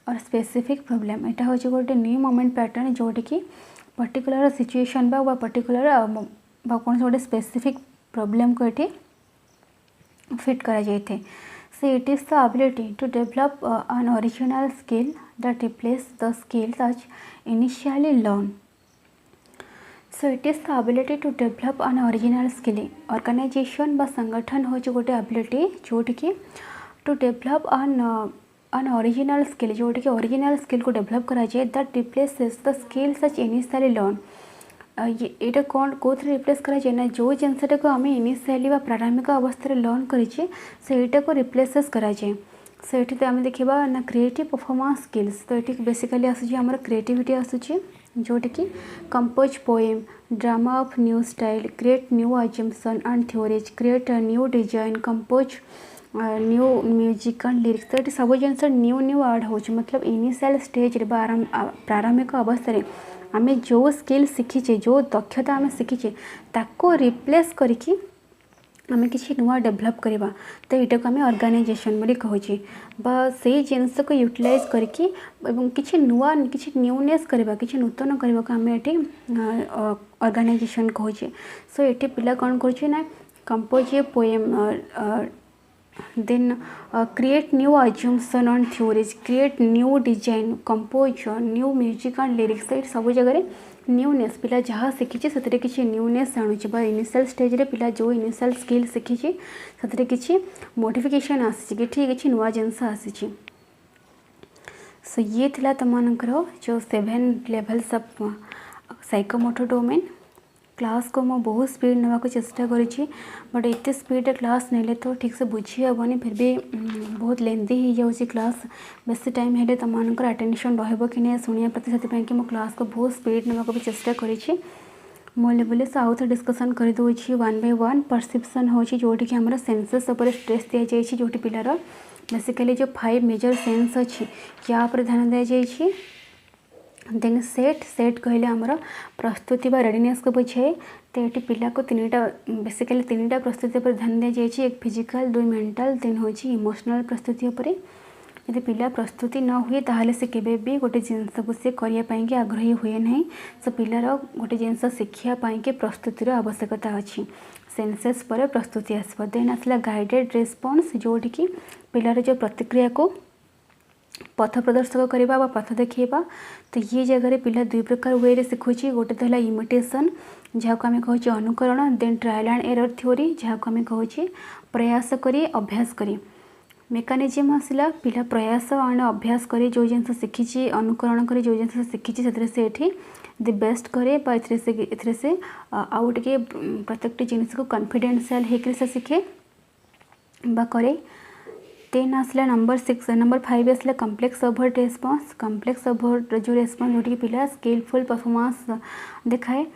or specific problem. यहाँ हूँ गोटे न्यू मोमेंट पैटर्न जोटि कि पर्टिकुलर सिचुएशन बा पर्टिकुलर कौन से गोटे स्पेसिफिक प्रॉब्लम को ये फिट करा जाए। So it is the ability to develop an original skill that replaces the skill that initially learned. So it is the ability to develop an original skill. Organization बा संगठन हो जो गोटे ability जोटि कि to develop an original skill जोटि कि original skill को develop करा जाए that replaces the skill such initially learned. ये कौन कौन रिप्लेस करा जाए ना जो जिनसा को आम इनिशियली प्रारंभिक अवस्था लर्न करें से को रिप्लेसेस करा जाए। सो ये आम देखा ना क्रिएटिव परफॉर्मेंस स्किल्स। तो ये बेसिकली आसूँ आमर क्रिएटिविटी आसूँ जोटि कि compose poem drama of new style create new assumption and theories create new design compose new music and lyrics. तो ये सब जिन न्यू ऐड हो मतलब इनिशियल स्टेज प्रारंभिक अवस्था आम जो स्किल शिखीचे जो दक्षता आम शिखीचे ताको रिप्लेस करके आम किसी नुआ डेभलप करवा। तो यहाँ को आम ऑर्गेनाइजेशन बोली कहूँ बा से जिनस को यूटिलाइज करके किसी नुआ किसी न्यूनेस करवा किसी नूतन करने को आम ये ऑर्गेनाइजेशन कहूँ। सो ये पिला कौन कर compose a poem then create new assumption on theories create new design compose new music and lyrics। तो सब जगह न्यूनेस पिला जहाँ शिखी से किसी न्यूनेस आणुचे बा इनिशियल स्टेज रे पिला जो इनिशियल स्किल शिखी से किसी मॉडिफिकेशन आसी किसी नुआ जिनस आसी। सो ये थिला तुमनकर जो 7 levels of psychomotor domain. Class को मैं बहुत स्पीड नेवा को चेष्टा करी बट एत स्पीड क्लास नेले तो ठीक से बुझी हेनी फिर भी बहुत लेंदी हो जाऊँगी क्लास बेसी टाइम हेले तुम अटेंशन रहिबो कि नहीं शुणिया प्रति से कि मो क्लास को बहुत स्पीड नेवा को भी चेष्टा करी मो लेवल से आउ थे डिस्कसन कर दूसरी 1 by 1 परसेप्शन हो जोटि कि आमर सेंसेस उपर स्ट्रेस दि जाए जोटि पिलार बेसिकली जो 5 मेजर सेंस अच्छी क्या ध्यान दि जाए। देन सेट कहले आमर प्रस्तुति बा रेडीनेस को बुझाए। तो ये पिला को 3टा बेसिकली 3टा प्रस्तुति पर ध्यान दि जाए एक फिजिकल 2 मेंटल 3 हूँ इमोशनल प्रस्तुति उपर। यदि पिला प्रस्तुति न हुए ताहले से केबे भी गोटे जिनस को सी करने आग्रही हुए ना। सो पिलार गोटे जिनस शिखापी के प्रस्तुतिर आवश्यकता अच्छी। सेंसेस पर प्रस्तुति आसो। देन आसला गाइडेड रेस्पॉन्स जोटि कि पिलार जो प्रतिक्रिया को पथ प्रदर्शक करवा पथ देखा। तो ये जगह पिला दुई प्रकार वे रे शिखुची। गोटे तो है इमिटेशन जहाँ को आम कहूँ अनुकरण, then trial and error theory जहाँ को आम कहूँ प्रयास करी अभ्यास करी। मेकानिजम आसला पिला प्रयास एंड अभ्यास करे जो जिनस शिखी अनुकरण करे जो जिनस शिखी से दि बेस्ट करे से आउ टे प्रत्येक जिनस को कॉन्फिडेंशियल होकर से शिखे बा करे। देन आसला नंबर 6 नंबर 5 आसला complex over response. Complex over जो रेस्पॉन्स जोटि पिला स्किलफुल परफॉर्मेंस देखाए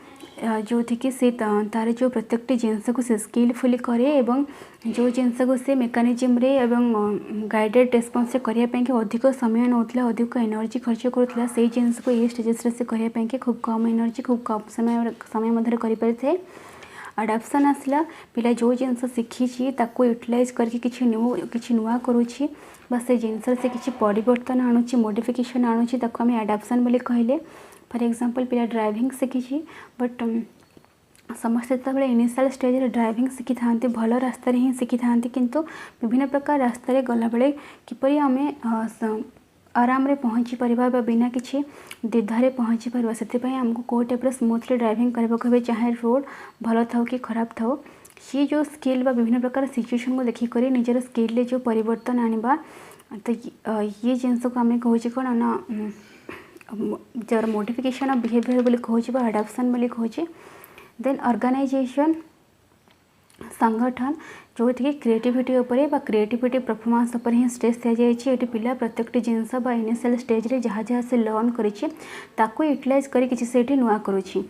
जो थी कि से तार जो प्रत्येक जिनस को से स्किलफुली करे एवं जो जिनस को से मेकानिजम रे एवं गाइडेड रेस्पॉन्स से करने अधिक समय नौला अधिक एनर्जी खर्च करूला से जिनस को ये स्टेजेस से करने खूब कम एनर्जी खूब कम समय मध्य करें। अडाप्शन आसला पिला जो जिनस शिखी यूटिलाइज करके किसी नुआ करुच्ची से जिनस से किसी परिवर्तन आणुची मॉडिफिकेशन आणुची ताको आम अडाप्शन बोली कहले। फॉर एग्जांपल पिला ड्राइविंग शिखी बट समस्ते जो इनिशियल स्टेज रे ड्राइविंग शिखी था भल रास्ता ही शिखी था किंतु विभिन्न प्रकार रास्ता गला बेले किपरि आमे आराम रे पहुँची परिबा बिना किसी द्विधारे पहुँची पार्बा से आमको कौ टाइप स्मूथली ड्राइविंग करने को चाहे रोड भल था कि खराब था सी जो स्किल बा विभिन्न प्रकार सिचुएशन को देखिक निजर स्किल जो परिवर्तन आनिबा। तो ये जिनस को आम कहूँ कौन ना जर मॉडिफिकेशन ऑफ बिहेवियर बोली कहूँ अडाप्शन बोली कहूँ। देन ऑर्गेनाइजेशन संगठन जो थी क्रिएटिविटी उपरे बा क्रिएटिविटी परफॉर्मेंस उपर ही स्ट्रेस दिया जाए। पिला प्रत्येक जिनस बा इनिशियल स्टेज रे जहाँ जहाँ से लर्न करी यूटिलाइज करी किसी से नुआ करुच्ची।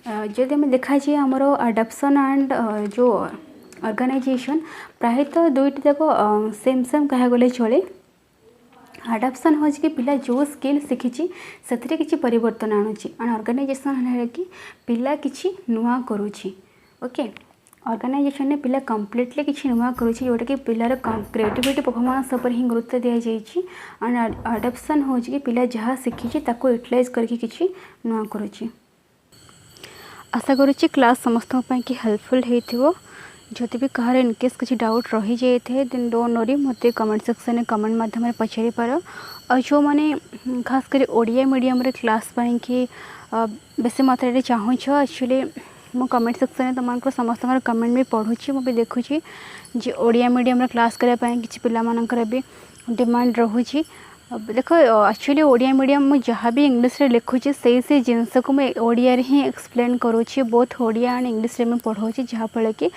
जदि आम देखा जाए आमर अडाप्शन एंड जो ऑर्गेनाइजेशन प्रायतः दुईटी जाक सेम सेम कह गले चले। अडाप्शन हो कि पिला जो स्किल शिखी से किसी परिवर्तन आणुची एंड ऑर्गेनाइजेशन है कि पिला किसी नुआ करुच्ची। ओके ऑर्गेनाइजेशन ने पिला कंप्लीटली किसी नुआ करुच्ची जोटा कि पिलार क्रिएटिविटी परफॉर्मेंस उपर ही गुरुत्व दि जाइए। एंड अडाप्शन हो कि पिला जहाँ शिखी यूटिलाइज करके किसी नुआ करुच्ची। आशा करुच्ची क्लास समस्त कि हेल्पफुल हो। जदि भी कहार इनकेस किसी डाउट रही जाए देन डोंट वरी मत कमेंट सेक्शन में कमेंट माध्यम पचारि पार। और जो मैंने खास कर ओडिया मीडियम रे क्लास कि बेसी मात्रा चाहूँ एक्चुअली मो कमेंट सेक्शन में तुम समस्त कमेंट भी पढ़ुची मुझे देखुची जे ओडिया मीडियम रे क्लास करने किसी पिला भी डिमांड रोची। देख एक्चुअली ओडिया मीडियम मुझे जहाँ भी इंग्लिश रे लिखुची से जिनस को मैं ओडिया रे ही एक्सप्लेन करुँची बोथ ओडिया एंड इंग्लिश रे मैं पढ़ाऊँगी जहाँफल कि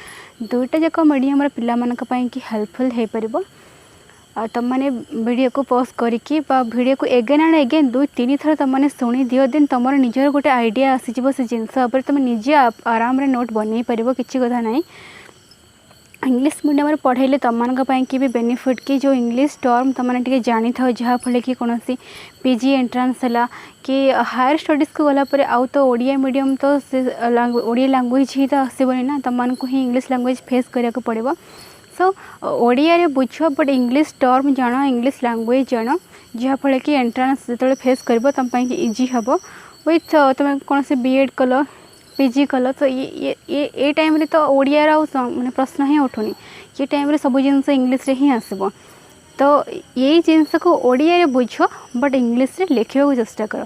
दुईटा जाक मीडियम पाई कि हेल्पफुल हो पार। तुम मैंने वीडियो को पॉज करके वीडियो को एगेन एंड एगेन 2-3 थर तुम मैंने शुणी दियो देन तुम निजर गोटे आइडिया आसीज से जिनस तुम निजे आराम रे नोट बन पार किसी कथा ना। इंग्लिश मीडियम पढ़ाइले तुम कि भी बेनिफिट कि जो इंग्लिश टर्म तुमने जानी था जहाँफल कि कौन सी पीजी एंट्रांस है कि हायर स्टडीज को गलापर आउ तो ओडिया मीडियम तो ओडिया लैंग्वेज ही तो आसबनी ना तुमको ही इंग्लिश लैंग्वेज फेस करा पड़ो। सो ओडिया रे बुझ बट इंग्लिश टर्म जान इंग्लिश लैंग्वेज जान जहाँफल कि एंट्रांस जो फेस कर तुम इजी हम विथ तुम कौन से बीएड कल पीजी कल। तो ये टाइम रे तो ओडिया माने प्रश्न ही उठुनी ये टाइम रे सब जिनस इंग्लिश रे ही आसब। तो ये जिनस को ओडिया रे बुझ बट इंग्लिश रे लिखा को चेष्टा कर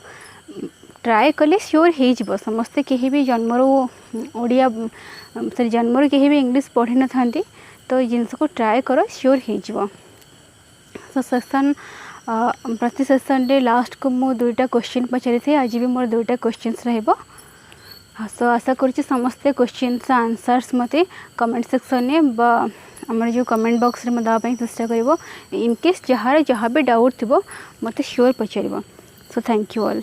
ट्राए कले श्योर हो समस्ते कहीं भी जन्मरू ओडिया सॉरी जन्मरू कहीं भी इंग्लिश पढ़ी न था तो जिनस को ट्राए कर श्योर हो। तो सेशन प्रति सेशन रे लास्ट को मु 2टा क्वेश्चन पचारि थे आज भी मोर 2टा क्वेश्चंस रहबो। सो आशा करुच्ची समस्ते क्वेश्चंस आंसर्स मते कमेंट सेक्शन में आमर जो कमेंट बॉक्स में देवाई चेष्टा कर इनकेस जहाँ भी डाउट थी मत sure Pachar. So thank you all.